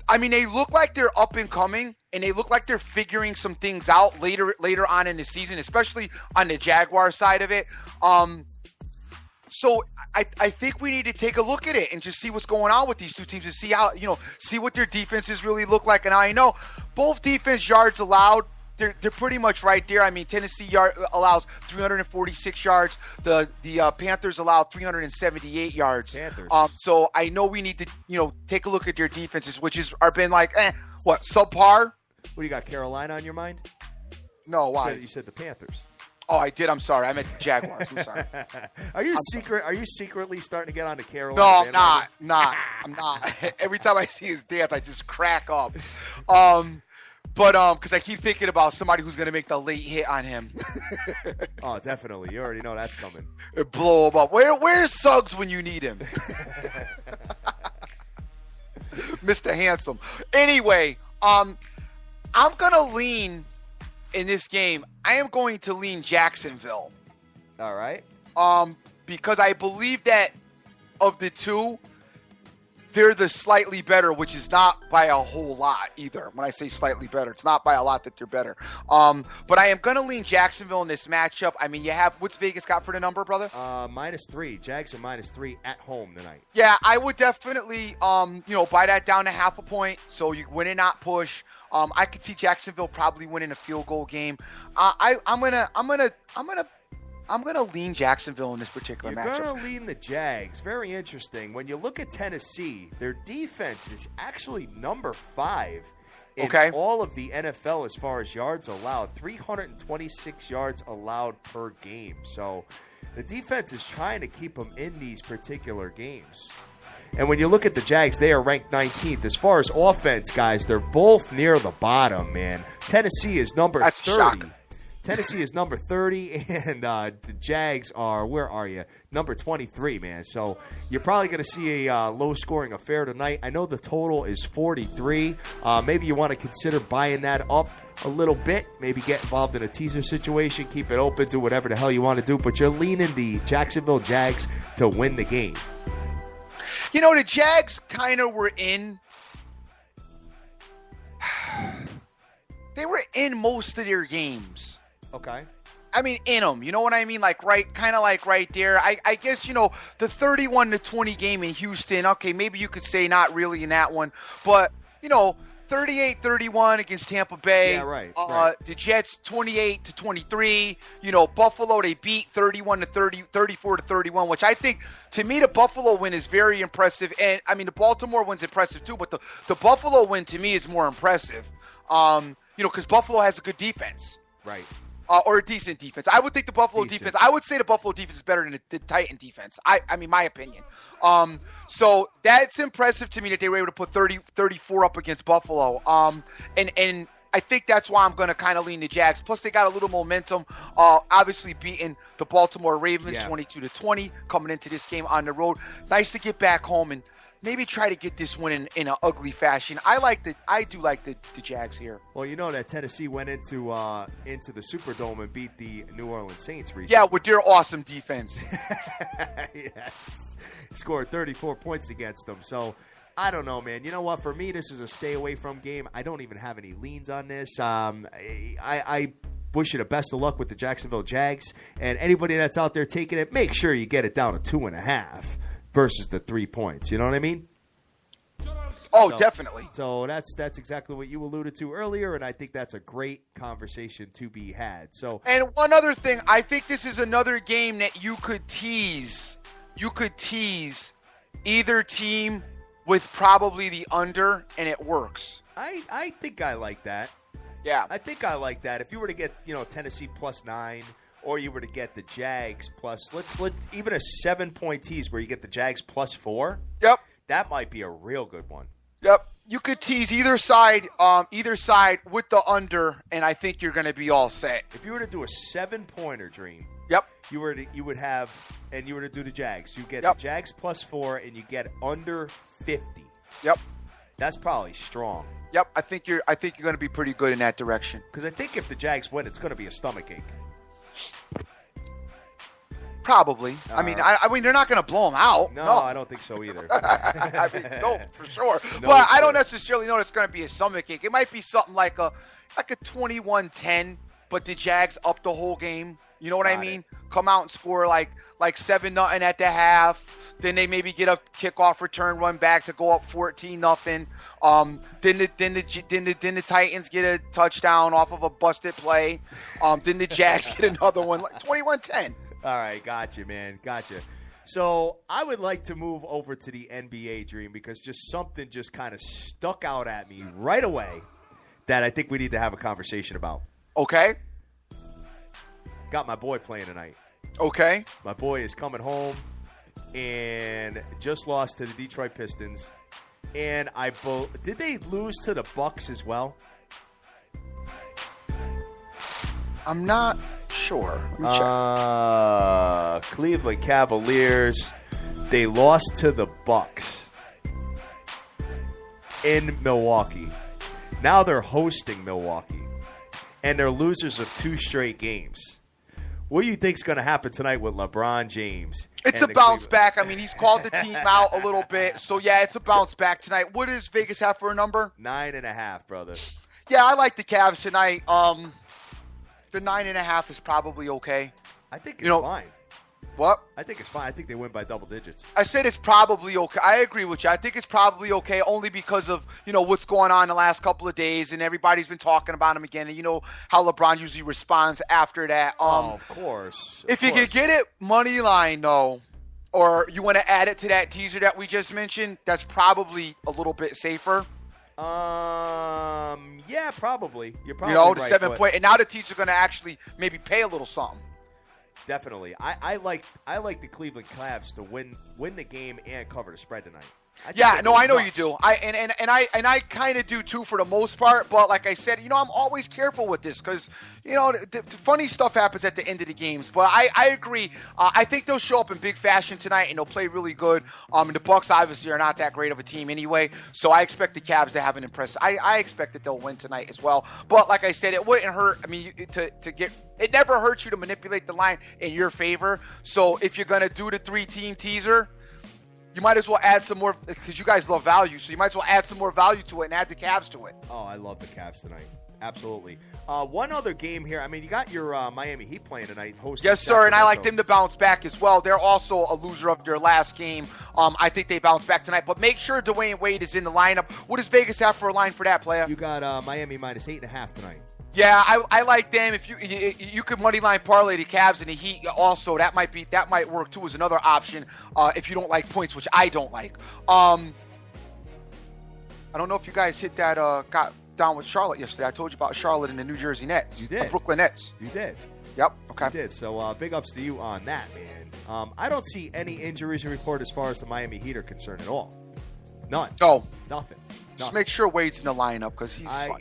I mean, they look like they're up and coming, and they look like they're figuring some things out later on in the season, especially on the Jaguar side of it. So I think we need to take a look at it and just see what's going on with these two teams and see how, see what their defenses really look like. And I know both defense yards allowed, they're pretty much right there. I mean, Tennessee allows 346 yards. The Panthers allow 378 yards. Panthers. So I know we need to, take a look at their defenses, which are been like, subpar? What do you got, Carolina on your mind? No, why? You said the Panthers. Oh, I did. I'm sorry. I meant Jaguars. I'm sorry. Are you secretly starting to get on the Carolina? No, I'm not. I'm not. Every time I see his dance, I just crack up. Because I keep thinking about somebody who's going to make the late hit on him. Oh, definitely. You already know that's coming. Blow him up. Where's Suggs when you need him? Mr. Handsome. Anyway, I'm going to lean in this game. I am going to lean Jacksonville. All right. Because I believe that of the two, they're the slightly better, which is not by a whole lot either. When I say slightly better, it's not by a lot that they're better. But I am going to lean Jacksonville in this matchup. I mean, what's Vegas got for the number, brother? -3. Jags are -3 at home tonight. Yeah, I would definitely, buy that down to half a point. So you win and not push. I could see Jacksonville probably winning a field goal game. I'm gonna lean Jacksonville in this particular matchup. You're gonna lean the Jags. Very interesting. When you look at Tennessee, their defense is actually number 5 in all of the NFL as far as yards allowed. 326 yards allowed per game. So the defense is trying to keep them in these particular games. And when you look at the Jags, they are ranked 19th. As far as offense, guys, they're both near the bottom, man. Tennessee is number 30. Shocking. Tennessee is number 30, and the Jags are, where are you? Number 23, man. So you're probably going to see a low-scoring affair tonight. I know the total is 43. Maybe you want to consider buying that up a little bit. Maybe get involved in a teaser situation. Keep it open. Do whatever the hell you want to do. But you're leaning the Jacksonville Jags to win the game. The Jags kind of were in. They were in most of their games. Okay. I mean, in them. You know what I mean? Kind of right there. I guess, the 31-20 game in Houston. Okay, maybe you could say not really in that one. But, 38-31 against Tampa Bay. Yeah, right. The Jets 28-23. Buffalo, they beat 34-31, which I think, to me, the Buffalo win is very impressive. And, I mean, the Baltimore win's impressive too, but the Buffalo win, to me, is more impressive. Because Buffalo has a good defense. Right. Or a decent defense. I would think the Buffalo defense, I would say the Buffalo defense is better than the Titan defense. I mean, my opinion. So that's impressive to me that they were able to put 34 up against Buffalo. And I think that's why I'm going to kind of lean the Jags. Plus, they got a little momentum, obviously beating the Baltimore Ravens 22-20 coming into this game on the road. Nice to get back home and maybe try to get this win in an ugly fashion. I do like the Jags here. Well, you know that Tennessee went into the Superdome and beat the New Orleans Saints recently. Yeah, with their awesome defense. Yes. Scored 34 points against them. So, I don't know, man. You know what? For me, this is a stay away from game. I don't even have any leans on this. I wish you the best of luck with the Jacksonville Jags. And anybody that's out there taking it, make sure you get it down to 2.5. Versus the 3 points. You know what I mean? Oh, definitely. So that's exactly what you alluded to earlier, and I think that's a great conversation to be had. So, and one other thing, I think this is another game that you could tease. You could tease either team with probably the under, and it works. I think I like that. Yeah. I think I like that. If you were to get, Tennessee +9 or you were to get the Jags plus, even a 7-point tease where you get the Jags plus 4. Yep. That might be a real good one. Yep. You could tease either side with the under, and I think you're going to be all set. If you were to do a 7-pointer, Dream. Yep. You were to do the Jags. You get Yep. the Jags plus 4, and you get under 50. Yep. That's probably strong. Yep. I think you're going to be pretty good in that direction. Because I think if the Jags win, it's going to be a stomachache. Probably. I mean, they're not going to blow them out. No, I don't think so either. I mean, no, for sure. No, but I don't sir. necessarily know it's going to be a stomachache. It might be something like a 21-10, but the Jags up the whole game. You know what I mean? Come out and score like 7-0 at the half. Then they maybe get a kickoff return run back to go up 14-0. Then the Titans get a touchdown off of a busted play. Then the Jags get another one, like 21-10. All right, gotcha, man. Gotcha. So I would like to move over to the NBA, Dream, because something just kind of stuck out at me right away that I think we need to have a conversation about. Okay. Got my boy playing tonight. Okay. My boy is coming home and just lost to the Detroit Pistons. And did they lose to the Bucks as well? I'm not sure. Let me check. Cleveland Cavaliers. They lost to the Bucks in Milwaukee. Now they're hosting Milwaukee, and they're losers of 2 straight games. What do you think's going to happen tonight with LeBron James? It's a bounce back. I mean, he's called the team out a little bit. So, yeah, it's a bounce back tonight. What does Vegas have for a number? 9.5, brother. Yeah, I like the Cavs tonight. The 9.5 is probably okay. I think it's fine. What? I think it's fine. I think they win by double digits. I said it's probably okay. I agree with you. I think it's probably okay only because of, what's going on the last couple of days, and everybody's been talking about him again, and you know how LeBron usually responds after that. Of course. If you could get it money line, though, or you want to add it to that teaser that we just mentioned, that's probably a little bit safer. Yeah, probably. You're probably the right, 7 point, and now the teacher's going to actually maybe pay a little something. Definitely. I like the Cleveland Cavs to win the game and cover the spread tonight. Yeah, no, I know you do. I kind of do too for the most part. But like I said, I'm always careful with this because the funny stuff happens at the end of the games. But I agree. I think they'll show up in big fashion tonight and they'll play really good. And the Bucks obviously are not that great of a team anyway, so I expect the Cavs to have an impressive. I expect that they'll win tonight as well. But like I said, it wouldn't hurt. I mean, to get. It never hurts you to manipulate the line in your favor. So if you're gonna do the 3-team teaser, you might as well add some more, because you guys love value, so you might as well add some more value to it and add the Cavs to it. Oh, I love the Cavs tonight. Absolutely. One other game here. I mean, you got your Miami Heat playing tonight. Yes, sir, and I like them to bounce back as well. They're also a loser of their last game. I think they bounce back tonight, but make sure Dwayne Wade is in the lineup. What does Vegas have for a line for that, player? You got Miami minus 8.5 tonight. Yeah, I like them. If you could money line parlay the Cavs and the Heat also, that might work too as another option if you don't like points, which I don't like. I don't know if you guys hit that got down with Charlotte yesterday. I told you about Charlotte and the New Jersey Nets. You did. Brooklyn Nets. You did. Yep. Okay. You did. So big ups to you on that, man. I don't see any injuries to report as far as the Miami Heat are concerned at all. None. No. Nothing. Just make sure Wade's in the lineup because he's fun.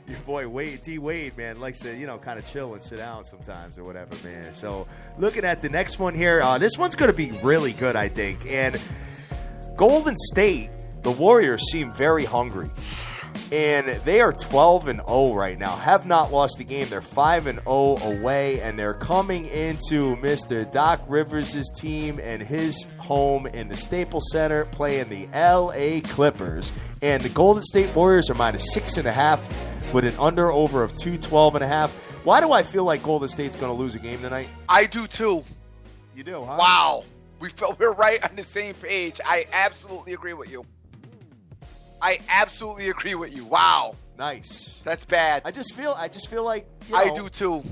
Your boy Wade, D Wade, man, likes to, kind of chill and sit down sometimes or whatever, man. So looking at the next one here, this one's going to be really good, I think. And Golden State, the Warriors seem very hungry. And they are 12-0 right now. Have not lost a game. They're 5-0 away, and they're coming into Mr. Doc Rivers' team and his home in the Staples Center, playing the LA Clippers. And the Golden State Warriors are minus 6.5 with an under-over of 212.5. Why do I feel like Golden State's going to lose a game tonight? I do too. You do, huh? Wow, we're right on the same page. I absolutely agree with you. Wow. Nice. That's bad. I just feel like I do too.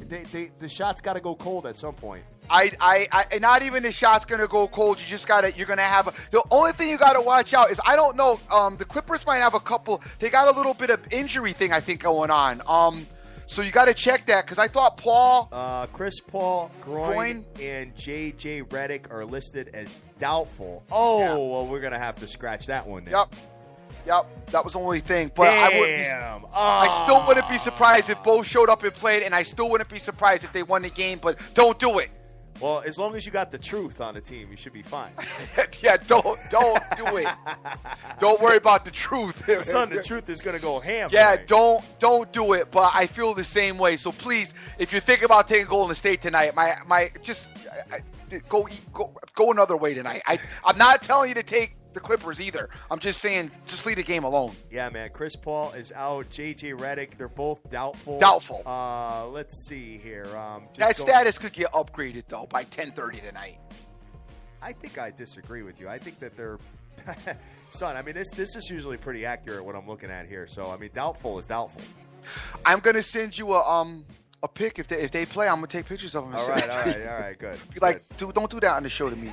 The shot's got to go cold at some point. I not even the shot's gonna go cold. You're gonna have the only thing you gotta watch out is I don't know. The Clippers might have they got a little bit of injury thing I think going on. So you got to check that because I thought Paul. Chris Paul, groin, and J.J. Redick are listed as doubtful. Oh, yeah. Well, we're going to have to scratch that one then. Yep. That was the only thing. But I still wouldn't be surprised if both showed up and played, and I still wouldn't be surprised if they won the game, but don't do it. Well, as long as you got the truth on the team, you should be fine. Yeah, don't do it. Don't worry about the truth. Son, the truth is going to go ham. Yeah, right? don't do it. But I feel the same way. So please, if you're thinking about taking Golden State tonight, go another way tonight. I'm not telling you to take the Clippers either. I'm just saying, just leave the game alone. Yeah, man. Chris Paul is out. J.J. Redick, they're both doubtful. Let's see here. That status could get upgraded, though, by 10:30 tonight. I think I disagree with you. I think that they're – son, I mean, this is usually pretty accurate what I'm looking at here. So, I mean, doubtful is doubtful. I'm going to send you a pic. If they play, I'm going to take pictures of them. All right, good. Be like, dude, don't do that on the show to me.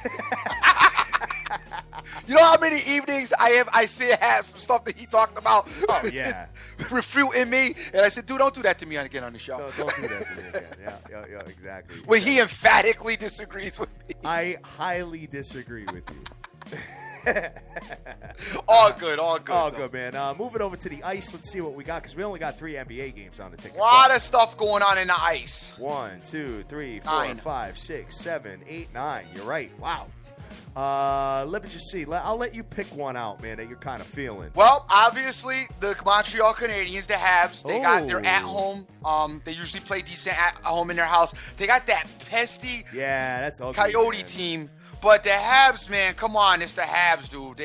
You know how many evenings I have some stuff that he talked about? Oh, yeah. Refuting me. And I said, dude, don't do that to me again on the show. No, don't do that to me again. Yeah, exactly. When he emphatically disagrees with me. I highly disagree with you. All good, man. Moving over to the ice. Let's see what we got because we only got 3 NBA games on the ticket. A lot of stuff going on in the ice. 1, 2, 3, 4, 9. 5, 6, 7, 8, 9. You're right. Wow. Let me just see. I'll let you pick one out, man, that you're kind of feeling. Well, obviously, the Montreal Canadiens, the Habs, they're at home. They usually play decent at home in their house. They got that pesky that's ugly, Coyote team. But the Habs, man, come on, it's the Habs, dude.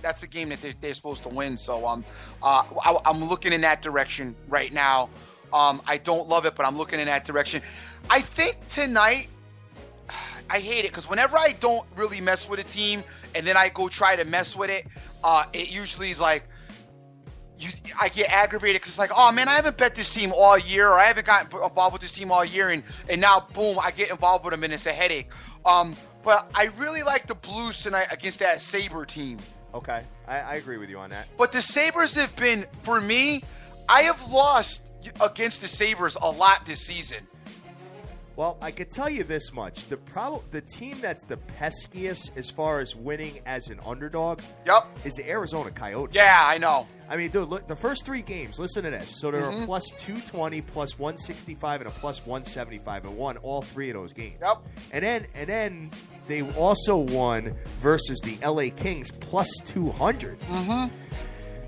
That's the game that they're supposed to win. So I'm looking in that direction right now. I don't love it, but I'm looking in that direction. I think tonight, I hate it because whenever I don't really mess with a team and then I go try to mess with it, it usually is like I get aggravated because it's like, oh man, I haven't bet this team all year, or I haven't gotten involved with this team all year, and now boom, I get involved with them and it's a headache. But I really like the Blues tonight against that Sabre team. Okay, I agree with you on that. But the Sabres have been, for me, I have lost against the Sabres a lot this season. Well, I could tell you this much. The team that's the peskiest as far as winning as an underdog is the Arizona Coyotes. Yeah, I know. I mean, dude, look, the first 3 games, listen to this. So they're a plus 220, plus 165, and a plus 175, and won all 3 of those games. Yep. And then they also won versus the LA Kings plus 200. Mm-hmm.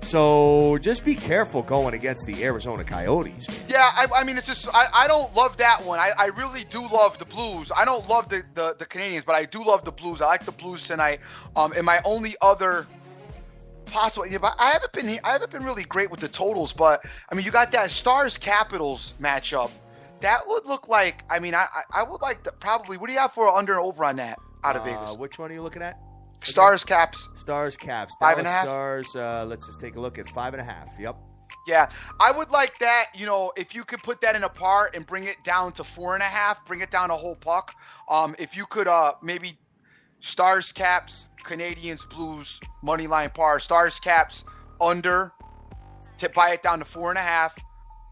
So just be careful going against the Arizona Coyotes, man. Yeah, I mean, it's just I don't love that one. I really do love the Blues. I don't love the Canadiens, but I do love the Blues. I like the Blues tonight. And my only other possible, but I haven't been really great with the totals. But I mean, you got that Stars Capitals matchup. That would look like. I mean, I would like to probably. What do you have for under and over on that out of Vegas? Which one are you looking at? Stars Caps. Stars Caps. 5.5. Stars. Let's just take a look. It's 5.5. Yep. Yeah, I would like that. If you could put that in a par and bring it down to 4.5, bring it down a whole puck. If you could maybe Stars Caps, Canadiens Blues money line par. Stars Caps under to buy it down to 4.5.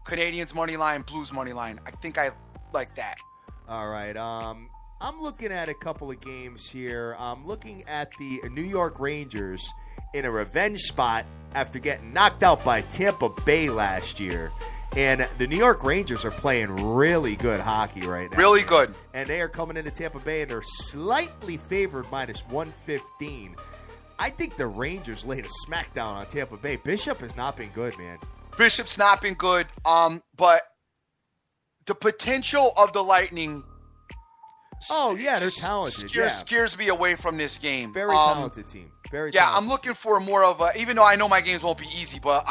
Canadiens money line, Blues money line. I think I like that. All right. I'm looking at a couple of games here. I'm looking at the New York Rangers in a revenge spot after getting knocked out by Tampa Bay last year. And the New York Rangers are playing really good hockey right now. Really good. And they are coming into Tampa Bay, and they're slightly favored minus 115. I think the Rangers laid a smackdown on Tampa Bay. Bishop has not been good, man. Bishop's not been good. But the potential of the Lightning... Oh, yeah, they're talented. Scares me away from this game. Very talented team. Very talented. I'm looking for more of a, even though I know my games won't be easy, but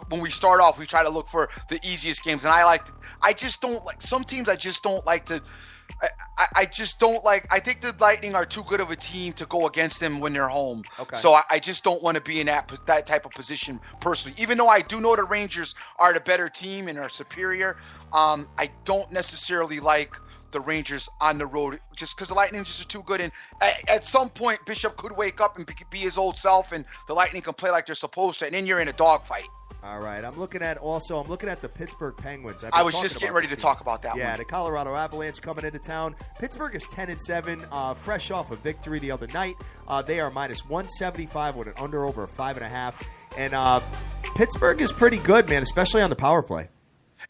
when we start off, we try to look for the easiest games. And I just don't like, some teams I just don't like to, I just don't like, I think the Lightning are too good of a team to go against them when they're home. Okay. So I just don't want to be in that type of position personally. Even though I do know the Rangers are the better team and are superior, I don't necessarily like the Rangers on the road just because the Lightning just are too good. And at some point, Bishop could wake up and be his old self, and the Lightning can play like they're supposed to, and then you're in a dogfight. All right. I'm looking at the Pittsburgh Penguins. I was just getting ready to talk about that one. Yeah, the Colorado Avalanche coming into town. Pittsburgh is 10-7, fresh off a victory the other night. They are minus 175 with an under over 5.5. And Pittsburgh is pretty good, man, especially on the power play.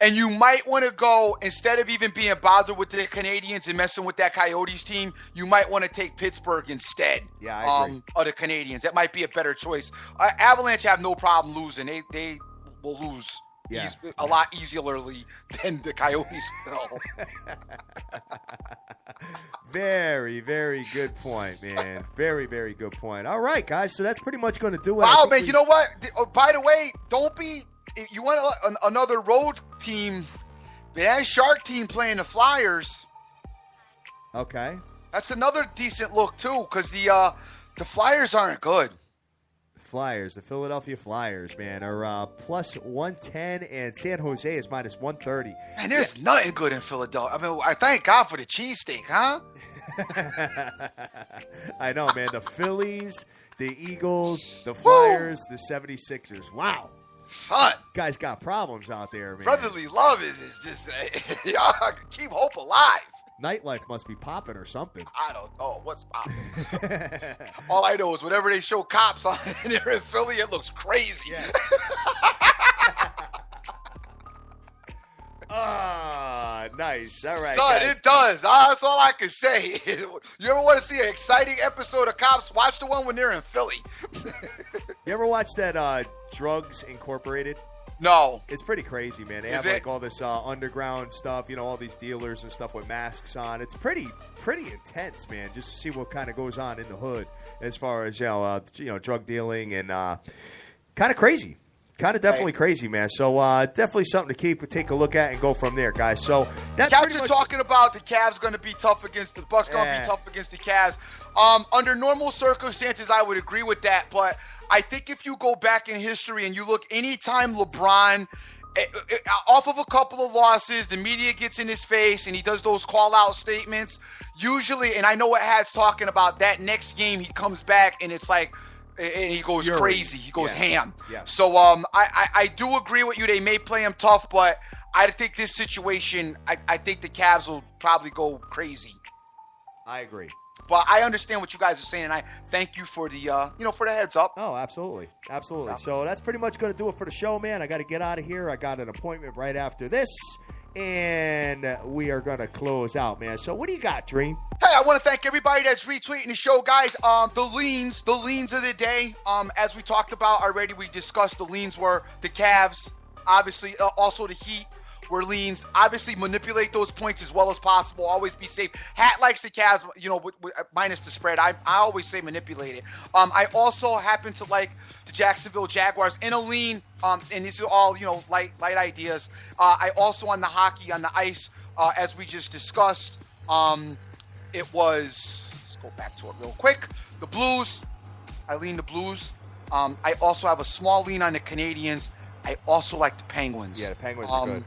And you might want to go, instead of even being bothered with the Canadians and messing with that Coyotes team, you might want to take Pittsburgh instead I agree. Of the Canadians. That might be a better choice. Avalanche have no problem losing. They will lose a lot easierly than the Coyotes will. Very, very good point, man. Very, very good point. All right, guys, so that's pretty much going to do it. Wow, man, you know what? By the way, don't be – you want another road team, man, Shark team playing the Flyers. Okay. That's another decent look, too, because the Flyers aren't good. The Philadelphia Flyers, man, are plus 110, and San Jose is minus 130. Man, there's nothing good in Philadelphia. I mean, I thank God for the cheesesteak, huh? I know, man. The Phillies, the Eagles, the Flyers, the 76ers. Wow. Son. Guys got problems out there, man. Brotherly love is just keep hope alive. Nightlife must be popping or something. I don't know what's popping. All I know is whenever they show cops on there in Philly, it looks crazy. Yes. Nice. All right, son, guys. it does. That's all I can say. You ever want to see an exciting episode of Cops? Watch the one when they're in Philly. You ever watch that Drugs Incorporated? No. It's pretty crazy, man. They have like all this underground stuff, all these dealers and stuff with masks on. It's pretty intense, man, just to see what kind of goes on in the hood as far as, drug dealing and kind of crazy. Kind of definitely crazy, man. So definitely something to take a look at and go from there, guys. So that's Cavs are talking about the Cavs going to be tough against the Bucks. Going to be tough against the Cavs. Under normal circumstances, I would agree with that. But I think if you go back in history and you look, anytime LeBron, off of a couple of losses, the media gets in his face and he does those call-out statements. Usually, and I know what Had's talking about, that next game he comes back and it's like, and he goes crazy. He goes ham. Yeah. So I do agree with you. They may play him tough, but I think this situation, I think the Cavs will probably go crazy. I agree. But I understand what you guys are saying, and I thank you for the for the heads up. Oh, absolutely. Absolutely. So that's pretty much going to do it for the show, man. I got to get out of here. I got an appointment right after this, and we are going to close out, man. So what do you got, Dream? Hey, I want to thank everybody that's retweeting the show, guys. The leans of the day, as we talked about already, we discussed the leans were the Cavs, obviously, also the Heat were leans. Obviously, manipulate those points as well as possible. Always be safe. Hat likes the Cavs, minus the spread. I always say manipulate it. I also happen to like the Jacksonville Jaguars in a lean, and these are all, light ideas. I also on the hockey, on the ice, as we just discussed, it was, let's go back to it real quick. The Blues, I lean the Blues. I also have a small lean on the Canadians. I also like the Penguins. Yeah, the Penguins are good.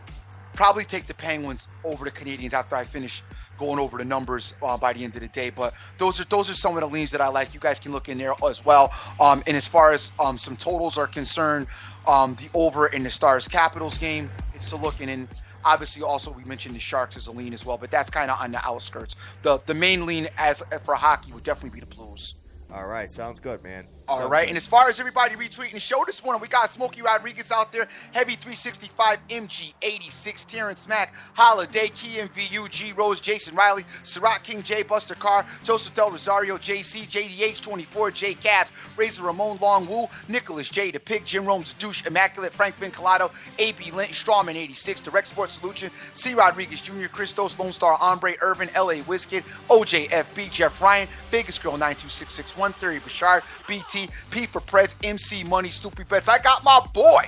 Probably take the Penguins over the Canadians after I finish going over the numbers by the end of the day. But those are some of the leans that I like. You guys can look in there as well. And as far as some totals are concerned, the over in the Stars Capitals game, it's still looking in. Obviously, also, we mentioned the Sharks as a lean as well, but that's kind of on the outskirts. The main lean as for hockey would definitely be the Blues. All right. Sounds good, man. All right. And as far as everybody retweeting the show this morning, we got Smokey Rodriguez out there, Heavy 365, MG 86, Terrence Mack, Holiday, Key MVU, G Rose, Jason Riley, Ciroc King J, Buster Carr, Joseph Del Rosario, JC, JDH 24, J Cass, Razor Ramon Long Woo, Nicholas J, The Pig, Jim Rome's Douche, Immaculate, Frank Vinculato, AB Lynch, Strawman 86, Direct Sports Solution, C Rodriguez Jr., Christos, Lone Star Ombre, Urban, LA Wizkid, OJFB, Jeff Ryan, Vegas Girl 92661, Theory Bashard, BT, P for Prez, MC Money, Stupid Bets. I got my boy,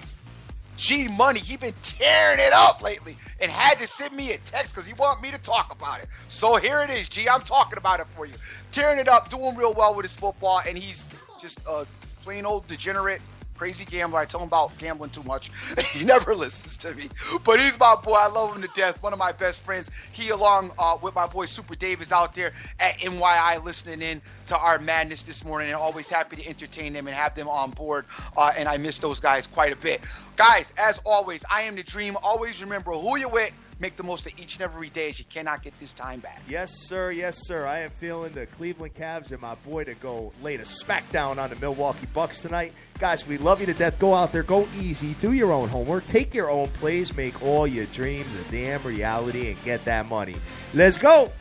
G Money. He been tearing it up lately and had to send me a text because he wanted me to talk about it. So here it is, G. I'm talking about it for you. Tearing it up, doing real well with his football, and he's just a plain old degenerate crazy gambler. I tell him about gambling too much. He never listens to me. But he's my boy. I love him to death. One of my best friends. He, along with my boy Super Dave, is out there at NYI listening in to our madness this morning, and always happy to entertain them and have them on board. And I miss those guys quite a bit. Guys, as always, I am the dream. Always remember who you're with. Make the most of each and every day, as you cannot get this time back. Yes, sir. Yes, sir. I am feeling the Cleveland Cavs and my boy to go lay the smackdown on the Milwaukee Bucks tonight. Guys, we love you to death. Go out there. Go easy. Do your own homework. Take your own plays. Make all your dreams a damn reality and get that money. Let's go.